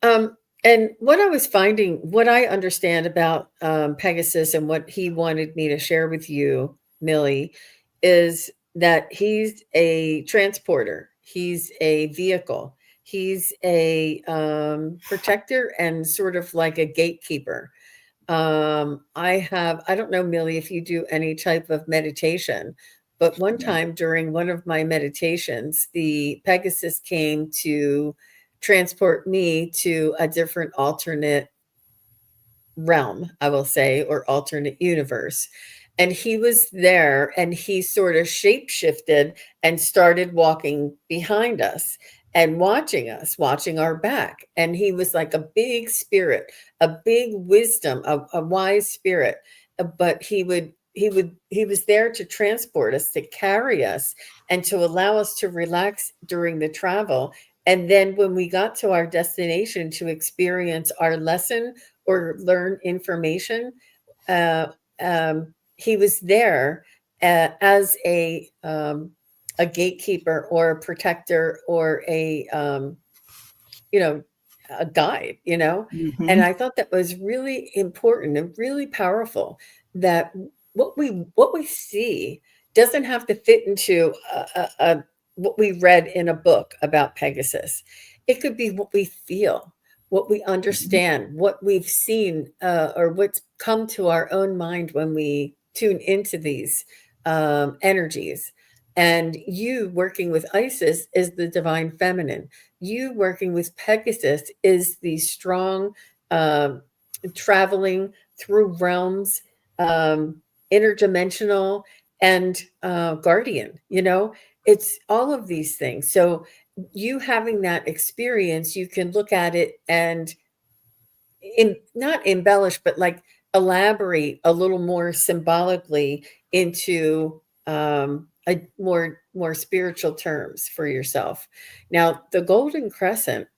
Um, and what I understand about Pegasus and what he wanted me to share with you, Millie, is that he's a transporter, he's a vehicle, he's a protector and sort of like a gatekeeper. I don't know, Millie, if you do any type of meditation, but one Yeah. time during one of my meditations, the Pegasus came to transport me to a different alternate realm, I will say, or alternate universe. And he was there and he sort of shape shifted and started walking behind us and watching us, watching our back. And he was like a big spirit, a big wisdom, a wise spirit. But he was there to transport us, to carry us, and to allow us to relax during the travel. And then when we got to our destination to experience our lesson or learn information, uh, he was there as a gatekeeper or a protector or you know a guide. And Mhm. I thought that was really important and really powerful, that what we see doesn't have to fit into what we read in a book about Pegasus. It could be what we feel, what we Mhm. understand, what we've seen, or what's come to our own mind when we tune into these energies. And you working with Isis is the divine feminine. You working with Pegasus is the strong, um, traveling through realms, um, interdimensional, and guardian. It's all of these things. So you having that experience, you can look at it and not embellish, but like elaborate a little more symbolically into a more spiritual terms for yourself. Now, the Golden Crescent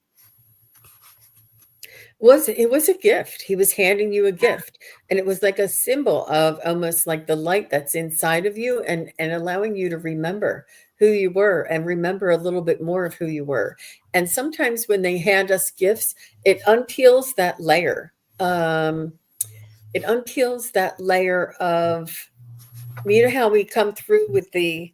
was a gift. He was handing you a gift, and it was like a symbol of almost like the light that's inside of you, and allowing you to remember who you were and remember a little bit more of who you were. And sometimes when they hand us gifts, it unpeels that layer. Um, it unpeels that layer of, how we come through with a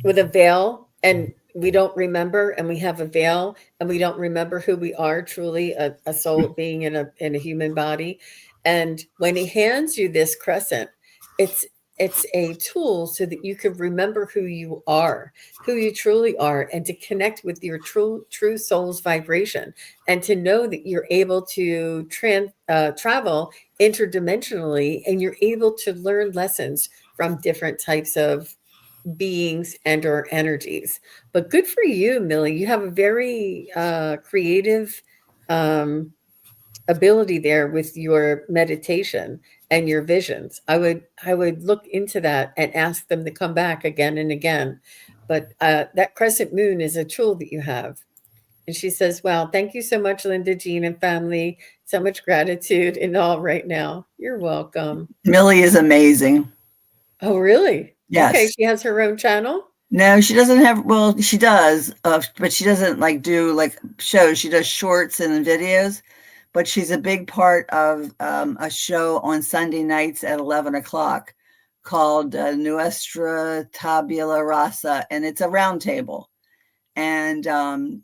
veil, and we don't remember, and we have a veil, and we don't remember who we are truly, a soul being in a human body. And when he hands you this crescent, it's it's a tool so that you can remember who you are, who you truly are, and to connect with your true soul's vibration, and to know that you're able to travel interdimensionally, and you're able to learn lessons from different types of beings and or energies. But good for you, Millie. You have a very creative um, ability there with your meditation and your visions. I would look into that and ask them to come back again and again. But that crescent moon is a tool that you have. And she says, "Wow, thank you so much, Linda, Jean, and family. So much gratitude and all right now. You're welcome." Millie is amazing. Oh, really? Okay, Yes. she has her own channel. No, she doesn't have, well, she does, but she doesn't like do like shows. She does shorts and videos, but she's a big part of a show on Sunday nights at 11 o'clock called Nuestra Tabula Rasa, and it's a round table. And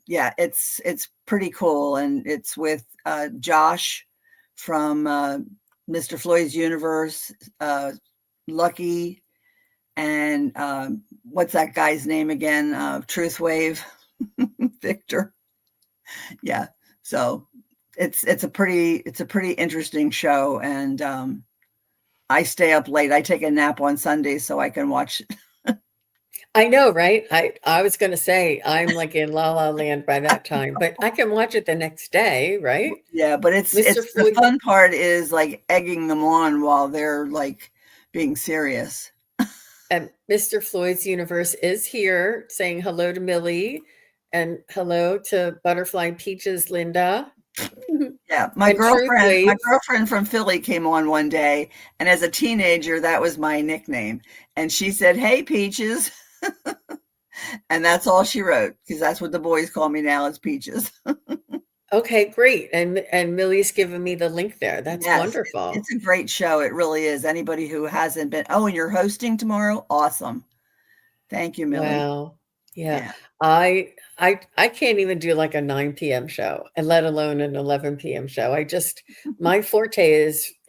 yeah, it's pretty cool. And it's with Josh from Mr. Floyd's Universe, Lucky, and what's that guy's name again? Truth Wave, Victor. Yeah, so it's a pretty interesting show, and I stay up late. I take a nap on Sundays so I can watch. I know, right? I was gonna say I'm like in La La Land by that time, but I can watch it the next day, right? Yeah, but Mr. the Floyd fun part is like egging them on while they're like being serious. and Mr. Floyd's Universe is here saying hello to Millie and hello to Butterfly Peaches Linda. Yeah, And Truth my Wave. girlfriend from Philly came on one day, and as a teenager, that was my nickname. And she said, "Hey, Peaches," and that's all she wrote because that's what the boys call me now. Is Peaches. Okay, great. And Millie's given me the link there. That's Yes, wonderful. it's a great show. It really is. Anybody who hasn't been, oh, and you're hosting tomorrow? Awesome. Thank you, Millie. Wow. Yeah. Yeah. I can't even do like a 9 p.m. show, and let alone an 11 p.m. show. I just my forte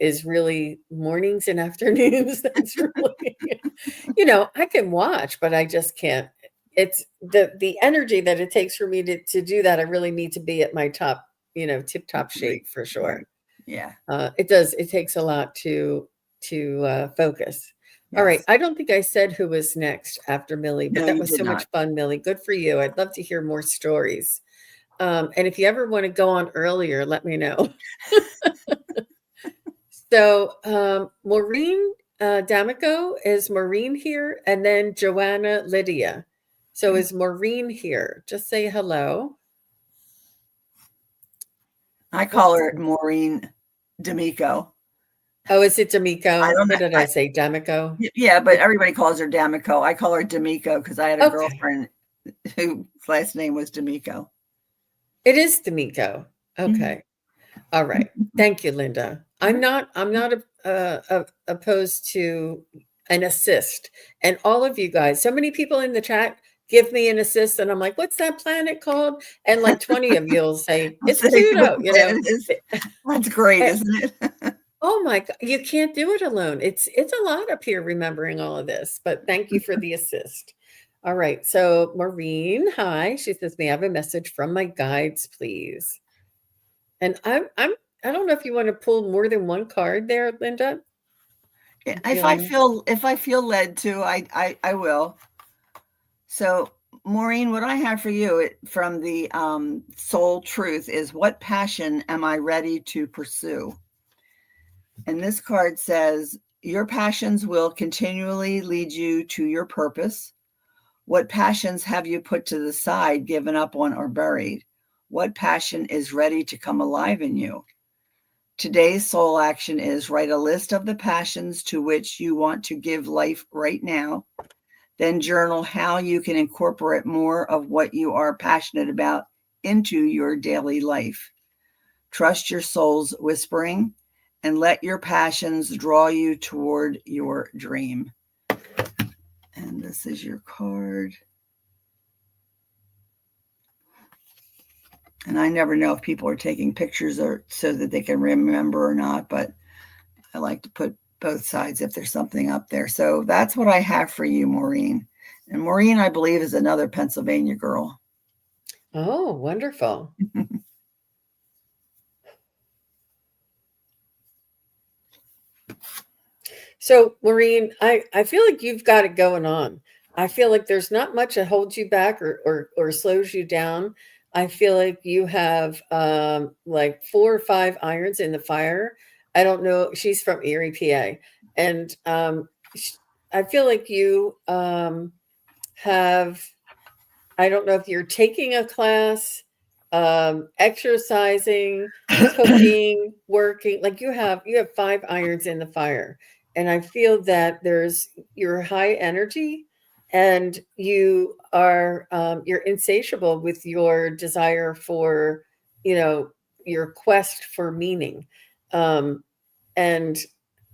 is really mornings and afternoons. That's really, I can watch, but I just can't. It's the energy that it takes for me to do that. I really need to be at my top, tip top Right. shape for Right. sure. Yeah. It does. It takes a lot to focus. All right. Yes. I don't think I said who was next after Millie, but No, that you was did so not. much fun, Millie. Good for you. I'd love to hear more stories. And if you ever want to go on earlier, let me know. So, Maureen D'Amico, is Maureen here? And then Joanna Lydia. So, is Maureen here? Just say hello. I call Oops. her Maureen D'Amico. Oh, is it I D'Amico? don't know. What did I say? D'Amico? Yeah, but everybody calls her D'Amico. I call her D'Amico because I had a Okay. girlfriend whose last name was D'Amico. It is D'Amico. Mhm. Okay. All right. Thank you, Linda. I'm not opposed to an assist. And all of you guys, so many people in the chat give me an assist, and I'm like, "What's that planet called?" And like 20 of you'll say, "It's Say what Pluto," planet is. That's great, Eh, isn't it? oh my god, you can't do it alone. It's a lot up here remembering all of this, but thank you for the assist. All right. So, Maureen, hi. She says, "May I have a message from my guides, please?" And I don't know if you want to pull more than one card there, Linda. I'm feeling If I feel led to, I will. So, Maureen, what I have for you from the Soul Truth is, what passion am I ready to pursue? And this card says, your passions will continually lead you to your purpose. What passions have you put to the side, given up on, or buried? What passion is ready to come alive in you? Today's soul action is, write a list of the passions to which you want to give life right now. Then journal how you can incorporate more of what you are passionate about into your daily life. Trust your soul's whispering and let your passions draw you toward your dream. And this is your card. And I never know if people are taking pictures or so that they can remember or not, but I like to put both sides if there's something up there. So that's what I have for you, Maureen. And Maureen, I believe, is another Pennsylvania girl. Oh, wonderful. So, Maureen, I feel like you've got it going on. I feel like there's not much that holds you back or slows you down. I feel like you have like 4 or 5 irons in the fire. I don't know. She's from Erie, PA, and I feel like you have. I don't know if you're taking a class, exercising, cooking, working. Like you have 5 irons in the fire, and I feel that you're high energy, and you're insatiable with your desire for you know your quest for meaning. Um, and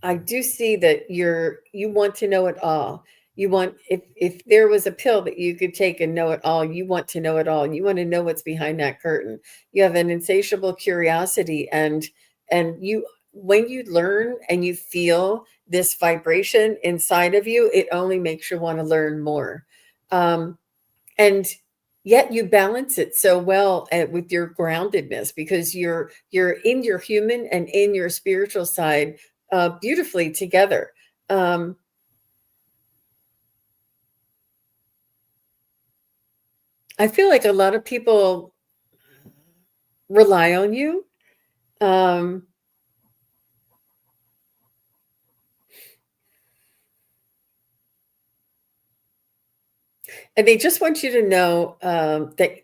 I do see that you want to know it all. You want if there was a pill that you could take and know it all, you want to know it all. You want to know what's behind that curtain. You have an insatiable curiosity, and you when you learn and you feel this vibration inside of you, it only makes you want to learn more. Um, and yet you balance it so well with your groundedness, because you're in your human and in your spiritual side beautifully together. um, I feel like a lot of people rely on you, um, and they just want you to know that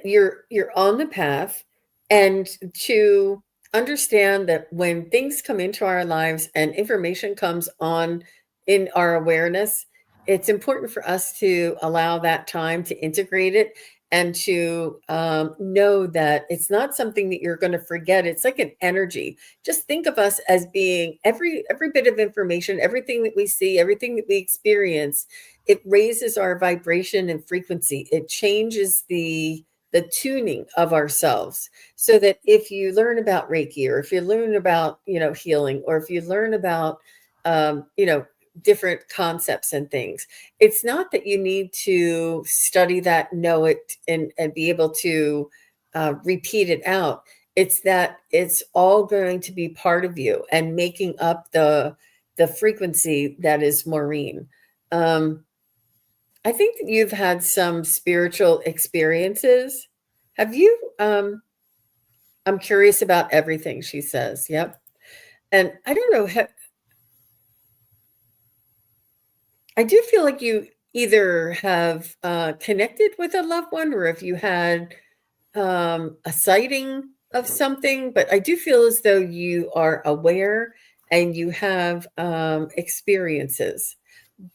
you're on the path, and to understand that when things come into our lives and information comes on in our awareness, it's important for us to allow that time to integrate it, and to know that it's not something that you're going to forget. It's like an energy. Just think of us as being every bit of information, everything that we see, everything that we experience. It raises our vibration and frequency. It changes the tuning of ourselves, so that if you learn about Reiki, or if you learn about healing, or if you learn about um, you know different concepts and things, it's not that you need to study that, know it, and be able to repeat it out. It's that it's all going to be part of you and making up the frequency that is Maureen. um, I think that you've had some spiritual experiences. Have you? I'm curious about everything, she says. Yep. And I don't know. I do feel like you either have connected with a loved one, or if you had a sighting of something, but I do feel as though you are aware and you have experiences,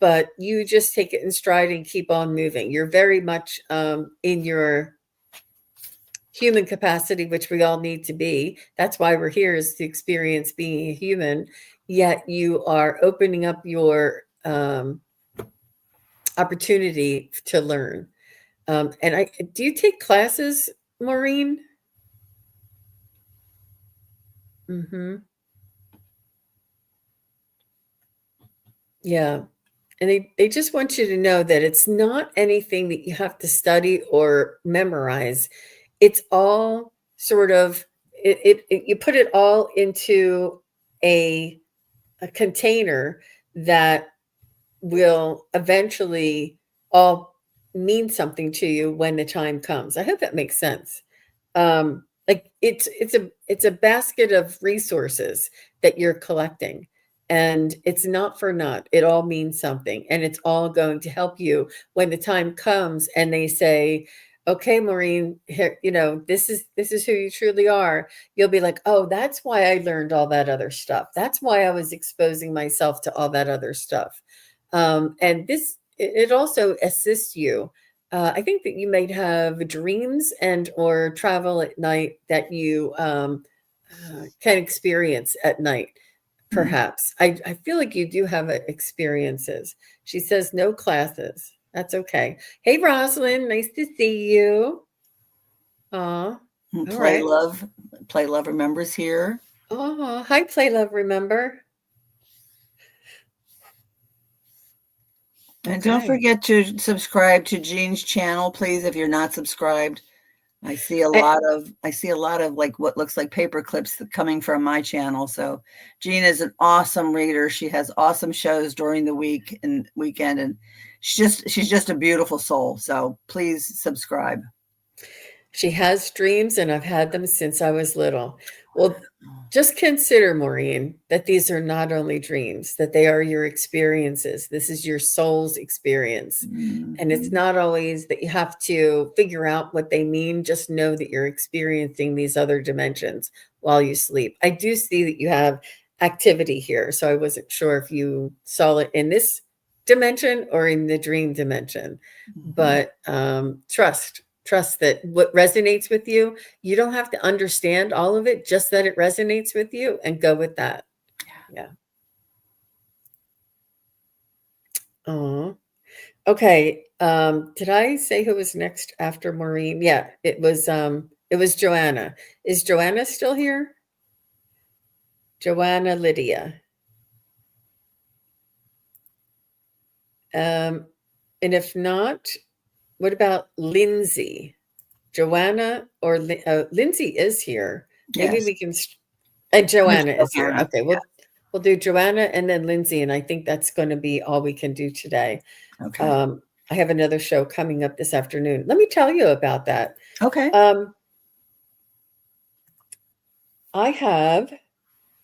but you just take it in stride and keep on moving. You're very much in your human capacity, which we all need to be. That's why we're here, is to experience being a human. Yet you are opening up your opportunity to learn. And I do you take classes, Maureen? Hmm. Yeah. And they just want you to know that it's not anything that you have to study or memorize. It's all sort of you put it all into a a container that will eventually all mean something to you when the time comes. I hope that makes sense. Like it's a basket of resources that you're collecting, and it's not for naught. It all means something, and it's all going to help you when the time comes and they say, okay, Maureen, here, this is who you truly are. You'll be like, oh, that's why I learned all that other stuff. That's why I was exposing myself to all that other stuff. And it also assists you. I think that you might have dreams and or travel at night that you can experience at night. Perhaps I feel like you do have experiences. She says no classes. That's okay. Hey, Rosalind, nice to see you. Aw. All Play right. Love. Play Love Remembers here. Oh, hi, Play Love, remember? And don't Okay. forget to subscribe to Jean's channel, please, if you're not subscribed. I see a I, lot of like what looks like paper clips coming from my channel. So Jean is an awesome reader. She has awesome shows during the week and weekend, and she's just a beautiful soul. So please subscribe. She has dreams, and I've had them since I was little. Well, just consider, Maureen, that these are not only dreams, that they are your experiences. This is your soul's experience. And it's Mhm. not always that you have to figure out what they mean. Just know that you're experiencing these other dimensions while you sleep. I do see that you have activity here. So I wasn't sure if you saw it in this dimension or in the dream dimension. Mhm. But trust that what resonates with you, you don't have to understand all of it, just that it resonates with you and go with that. Yeah. Oh, okay. Did I say who was next after Maureen? Yeah, it was Joanna. Is Joanna still here? Joanna Lydia. Um, and if not, what about Lindsay? Joanna or Lindsay is here. Maybe Yes. we can and Miss Joanna is here. Johanna. Okay, we'll do Joanna and then Lindsay, and I think that's going to be all we can do today. Okay. Um, I have another show coming up this afternoon. Let me tell you about that. Okay. Um, I have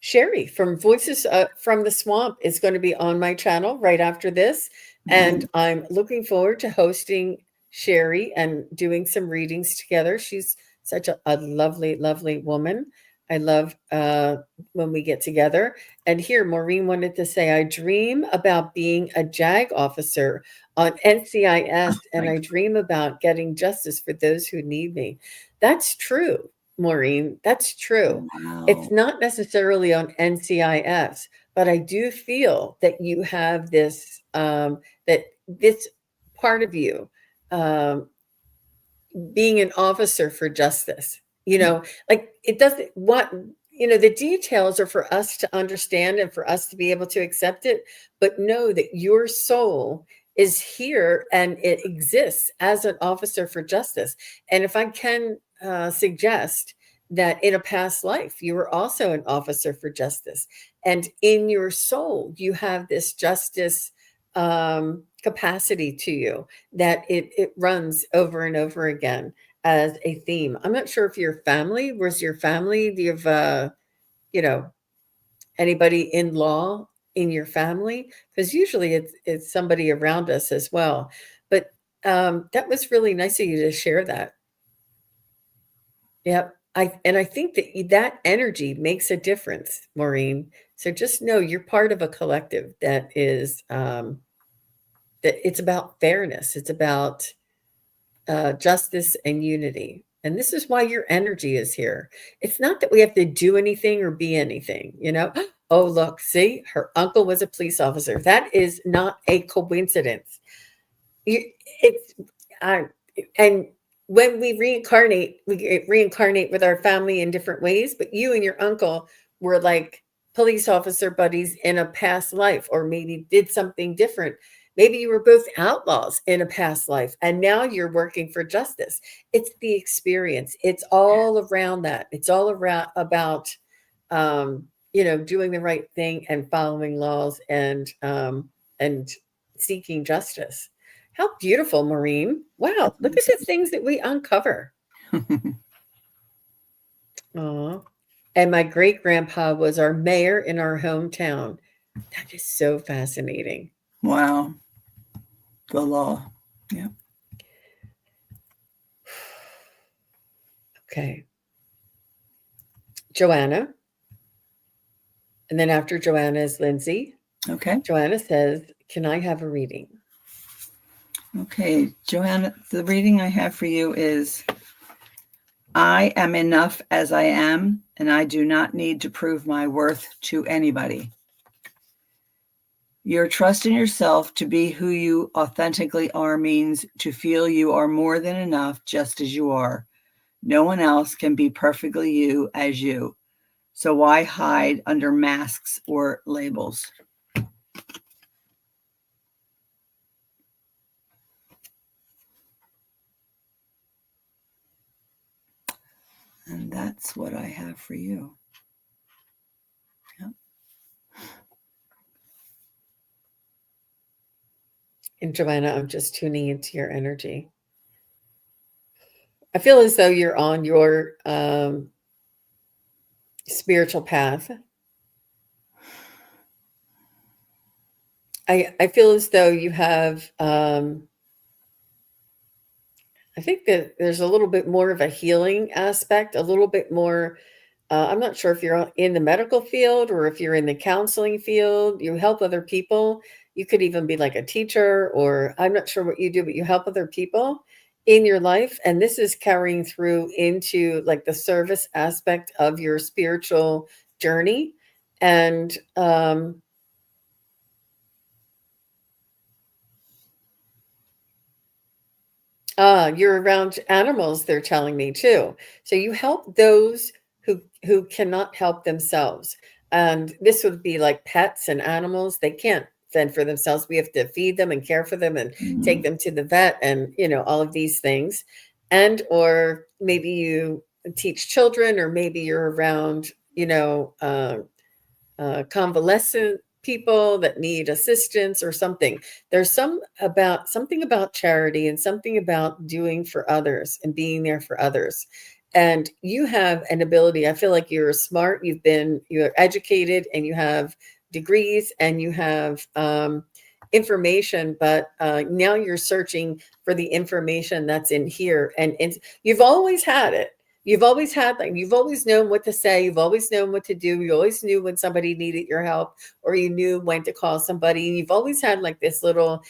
Sherry from Voices from the Swamp is going to be on my channel right after this. And Nice. I'm looking forward to hosting Sherry and doing some readings together. She's such a lovely, lovely woman. I love when we get together. And here, Maureen wanted to say, I dream about being a JAG officer on NCIS, and My I dream about getting justice for those who need me. That's true, Maureen. That's true. It's Wow. not necessarily on NCIS, but I do feel that you have this, that this part of you, um, being an officer for justice, like it doesn't what, the details are for us to understand and for us to be able to accept it, but know that your soul is here and it exists as an officer for justice. And if I can suggest that in a past life, you were also an officer for justice. And in your soul, you have this justice capacity to you that it runs over and over again as a theme. I'm not sure if your family was your family. Do you have you know, anybody in law in your family? Because usually it's somebody around us as well. But that was really nice of you to share that. Yep. I think that that energy makes a difference, Maureen. So just know you're part of a collective that is that it's about fairness. It's about justice and unity. And this is why your energy is here. It's not that we have to do anything or be anything. Oh, look, see, her uncle was a police officer. That is not a coincidence. It's uh, and when we reincarnate with our family in different ways. But you and your uncle were like police officer buddies in a past life, or maybe did something different. Maybe you were both outlaws in a past life, and now you're working for justice. It's the experience. It's all around that. It's all around about doing the right thing and following laws and seeking justice. How beautiful, Maureen. Wow, That's look at the awesome. things that we uncover. Aw. And my great grandpa was our mayor in our hometown. That is so fascinating. Wow. The law. Yeah. Okay. Joanna. And then after Joanna is Lindsay. Okay. Joanna says, can I have a reading? Okay. Joanna, the reading I have for you is I am enough as I am, and I do not need to prove my worth to anybody. Your trust in yourself to be who you authentically are means to feel you are more than enough just as you are. No one else can be perfectly you as you. So why hide under masks or labels? And that's what I have for you. Yep. And Joanna, I'm just tuning into your energy. I feel as though you're on your spiritual path. I feel as though you have, I think that there's a little bit more of a healing aspect, a little bit more. I'm not sure if you're in the medical field or if you're in the counseling field. You help other people. You could even be like a teacher, or I'm not sure what you do, but you help other people in your life. And this is carrying through into like the service aspect of your spiritual journey. And you're around animals, they're telling me too. So you help those who cannot help themselves. And this would be like pets and animals. They can't fend for themselves. We have to feed them and care for them and take them to the vet and, all of these things. And or maybe you teach children, or maybe you're around, convalescent people that need assistance or something. There's something about charity and something about doing for others and being there for others. And you have an ability. I feel like you're smart. You're educated, and you have degrees, and you have information. But now you're searching for the information that's in here, and you've always had it. You've always had, like, you've always known what to say. You've always known what to do. You always knew when somebody needed your help, or you knew when to call somebody. You've always had like this little,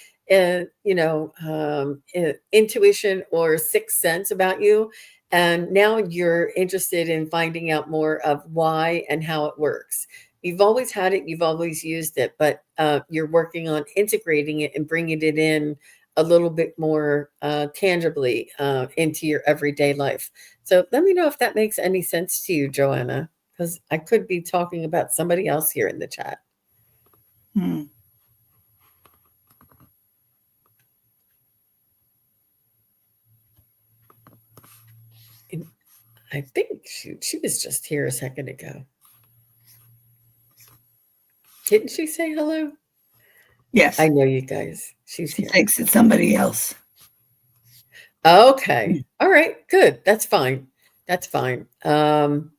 intuition or sixth sense about you. And now you're interested in finding out more of why and how it works. You've always had it. You've always used it, but you're working on integrating it and bringing it in a little bit more tangibly into your everyday life. So let me know if that makes any sense to you, Joanna, because I could be talking about somebody else here in the chat. I think she was just here a second ago. Didn't she say hello? Yes. I know you guys. She's here. She thinks it's somebody else. Okay. All right. Good. That's fine. That's fine. Well,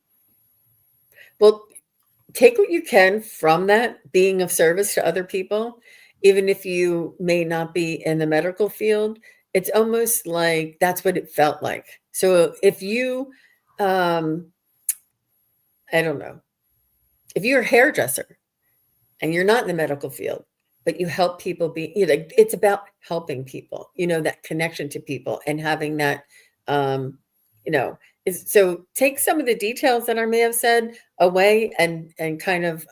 take what you can from that, being of service to other people, even if you may not be in the medical field. It's almost like that's what it felt like. So if you, I don't know, if you're a hairdresser and you're not in the medical field, but you help people it's about helping people, that connection to people and having that, so take some of the details that I may have said away and kind of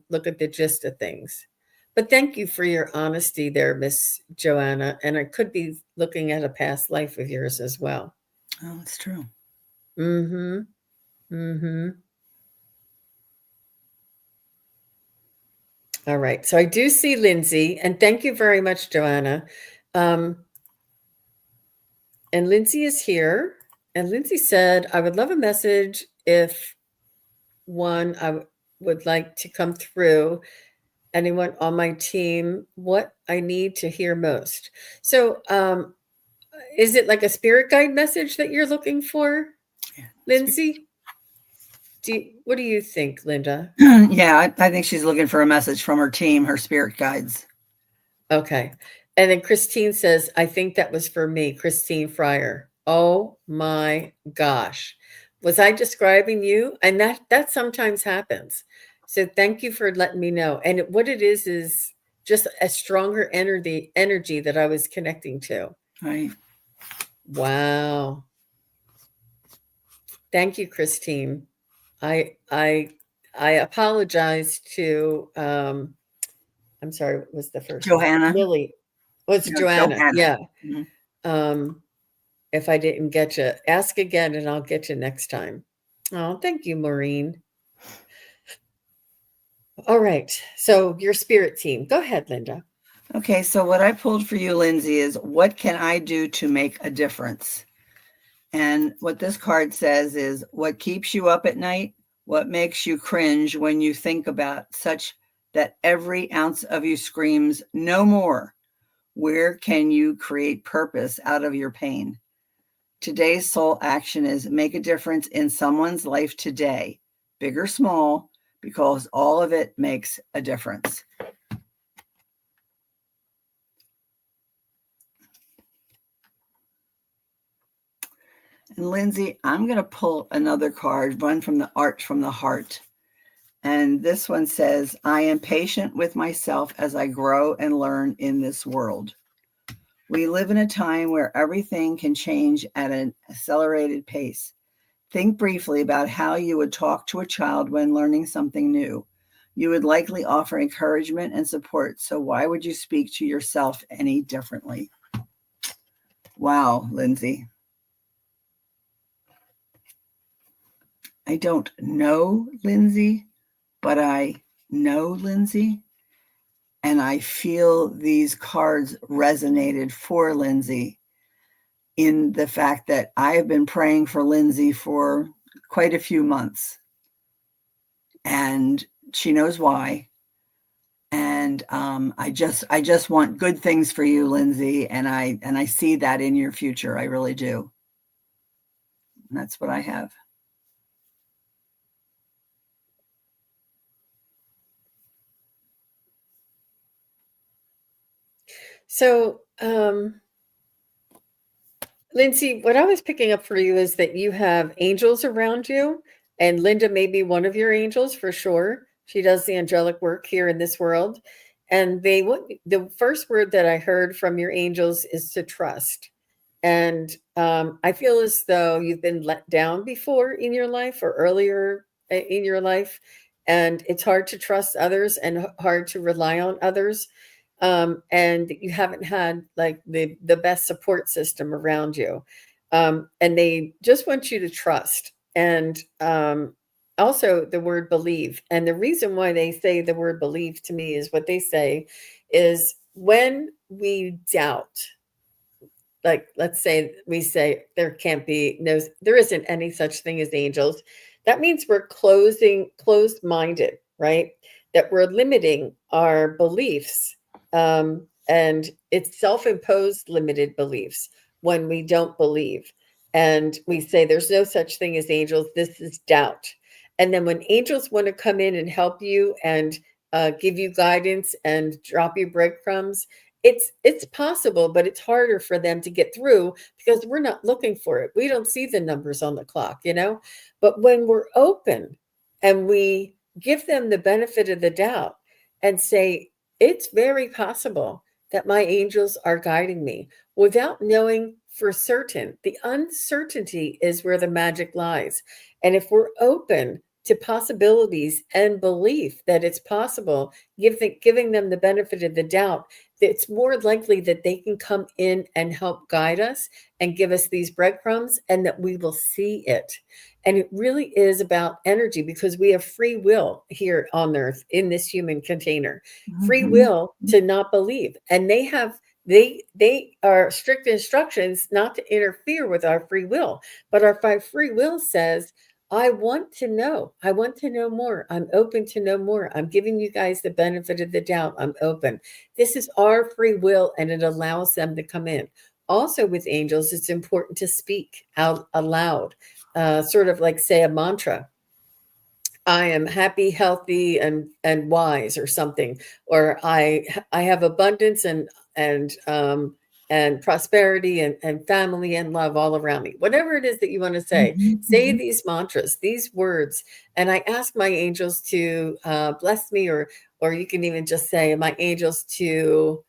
look at the gist of things. But thank you for your honesty there, Miss Joanna. And I could be looking at a past life of yours as well. Oh, that's true. Mm-hmm. Mm-hmm. All right. So I do see Lindsay, and thank you very much, Joanna. And Lindsay is here. And Lindsay said, I would love a message if I would like to come through. Anyone on my team, what I need to hear most. So is it like a spirit guide message that you're looking for, Lindsay? What do you think, Linda? Yeah, I think she's looking for a message from her team, her spirit guides. Okay. And then Christine says, I think that was for me, Christine Fryer. Oh my gosh. Was I describing you? And that sometimes happens. So thank you for letting me know. And what it is just a stronger energy that I was connecting to. Right. Wow. Thank you, Christine. I apologize to I'm sorry, what was the first Johanna. name? Lily. Well, it's No, Joanna. Johanna. Yeah. Mhm. If I didn't get you, ask again and I'll get you next time. Oh, thank you, Maureen. All right. So your spirit team. Go ahead, Linda. Okay, so what I pulled for you, Lindsay, is what can I do to make a difference? And what this card says is what keeps you up at night, what makes you cringe when you think about such that every ounce of you screams, no more. Where can you create purpose out of your pain? Today's soul action is make a difference in someone's life today, big or small, because all of it makes a difference. And Lindsay, I'm going to pull another card, one from the Arch from the Heart. And this one says, I am patient with myself as I grow and learn in this world. We live in a time where everything can change at an accelerated pace. Think briefly about how you would talk to a child when learning something new. You would likely offer encouragement and support. So why would you speak to yourself any differently? Wow, Lindsay. I don't know Lindsay, but I know Lindsay. And I feel these cards resonated for Lindsay in the fact that I have been praying for Lindsay for quite a few months. And she knows why. And I just want good things for you, Lindsay. And I see that in your future. I really do. And that's what I have. So, Lindsay, what I was picking up for you is that you have angels around you, and Linda may be one of your angels for sure. She does the angelic work here in this world. And the first word that I heard from your angels is to trust. And I feel as though you've been let down before in your life or earlier in your life. And it's hard to trust others and hard to rely on others. And you haven't had like the best support system around you. And they just want you to trust. And also the word believe. And the reason why they say the word believe to me is what they say is when we doubt, like let's say we say there can't be no, there isn't any such thing as angels, that means we're closed minded, right? That we're limiting our beliefs, and it's self-imposed limited beliefs when we don't believe, and we say there's no such thing as angels, this is doubt. And then when angels want to come in and help you and give you guidance and drop you breadcrumbs, it's possible, but it's harder for them to get through because we're not looking for it. We don't see the numbers on the clock, you know? But when we're open and we give them the benefit of the doubt and say, it's very possible that my angels are guiding me without knowing for certain. The uncertainty is where the magic lies. And if we're open to possibilities and belief that it's possible, giving them the benefit of the doubt, it's more likely that they can come in and help guide us and give us these breadcrumbs and that we will see it. And it really is about energy because we have free will here on earth in this human container, free will to not believe. And they are strict instructions not to interfere with our free will. But our free will says, I want to know. I want to know more. I'm open to know more. I'm giving you guys the benefit of the doubt. I'm open. This is our free will, and it allows them to come in. Also, with angels, it's important to speak out aloud, sort of like say a mantra. I am happy, healthy, and wise, or something, or I have abundance and prosperity and family and love all around me. Whatever it is that you want to say these mantras, these words, and I ask my angels to bless me, or you can even just say, my angels to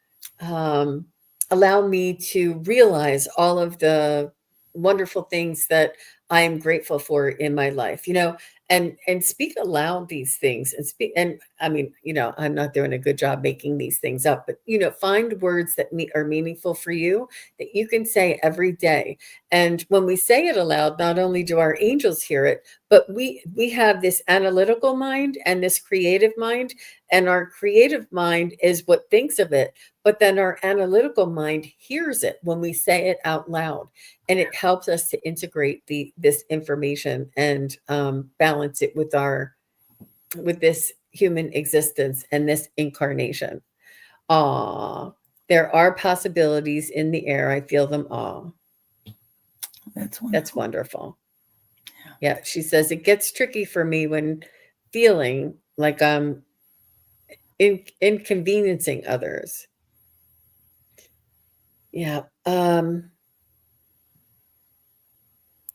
allow me to realize all of the wonderful things that I am grateful for in my life. You know, and speak aloud these things and speak. And I mean, I'm not doing a good job making these things up, but, find words that are meaningful for you that you can say every day. And when we say it aloud, not only do our angels hear it, but we have this analytical mind and this creative mind, and our creative mind is what thinks of it, but then our analytical mind hears it when we say it out loud, and it helps us to integrate this information and balance it with this human existence and this incarnation. Ah, there are possibilities in the air. I feel them all. That's wonderful. That's wonderful. Yeah, she says it gets tricky for me when feeling like I'm inconveniencing others. Yeah.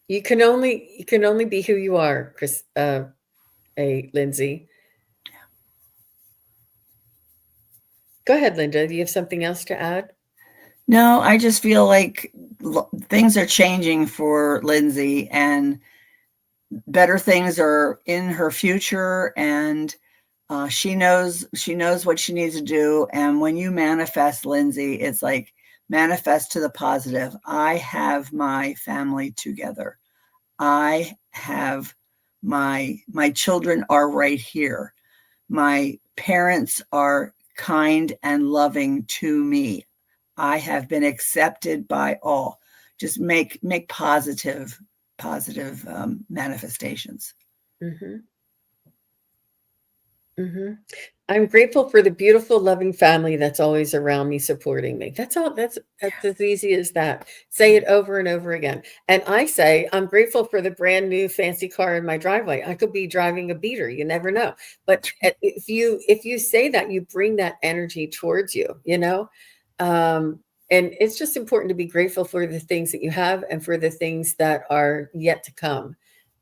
You can only be who you are, Lindsay. Go ahead, Linda. Do you have something else to add? No, I just feel like things are changing for Lindsay, and better things are in her future, and she knows what she needs to do. And when you manifest, Lindsay, it's like manifest to the positive. I have my family together. I have my children are right here. My parents are kind and loving to me. I have been accepted by all. Just make positive manifestations. Mm-hmm. Mm-hmm. I'm grateful for the beautiful, loving family that's always around me, supporting me. That's all. That's as easy as that. Say it over and over again. And I say, I'm grateful for the brand new fancy car in my driveway. I could be driving a beater. You never know. But if you say that, you bring that energy towards you. And it's just important to be grateful for the things that you have and for the things that are yet to come.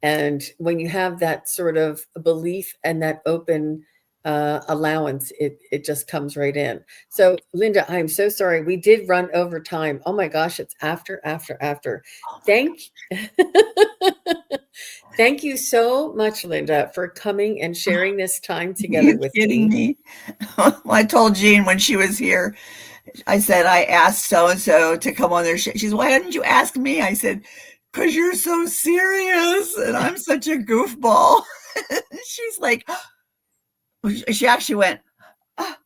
And when you have that sort of belief and that open allowance, it just comes right in. So, Linda, I'm so sorry. We did run over time. Oh my gosh, it's after. Oh Thank Thank you so much, Linda, for coming and sharing this time together you with kidding me. me? Well, I told Jean when she was here, I said, I asked so and so to come on their show. She's, why didn't you ask me? I said, because you're so serious and I'm such a goofball. She's like, she actually went, "Ah."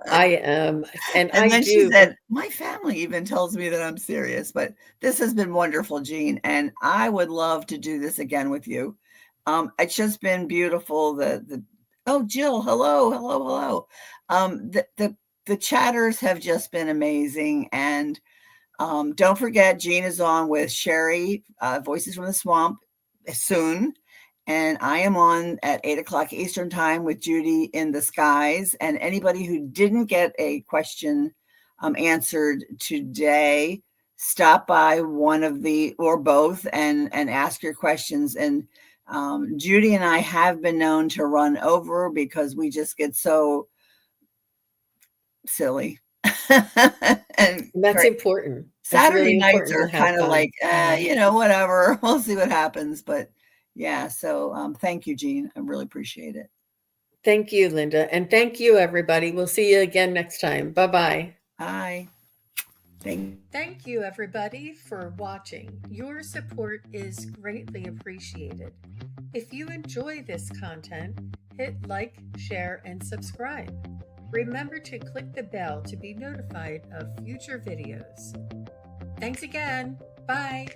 I am, and And I then she do. said, my family even tells me that I'm serious. But this has been wonderful, Jean, and I would love to do this again with you. It's just been beautiful. Oh, Jill, hello. The chatters have just been amazing. And don't forget, Jean is on with Sherry, Voices from the Swamp, soon. And I am on at 8 o'clock Eastern time with Judy in the Skies. And anybody who didn't get a question answered today, stop by one of the or both and ask your questions. And Judy and I have been known to run over because we just get so silly. And that's important. It's Saturday really nights important to are have kind of fun. like, whatever. We'll see what happens. But yeah, so thank you, Jean. I really appreciate it. Thank you, Linda, and thank you, everybody. We'll see you again next time. Bye-bye. Bye. Thank you, everybody, for watching. Your support is greatly appreciated. If you enjoy this content, hit like, share, and subscribe. Remember to click the bell to be notified of future videos. Thanks again. Bye.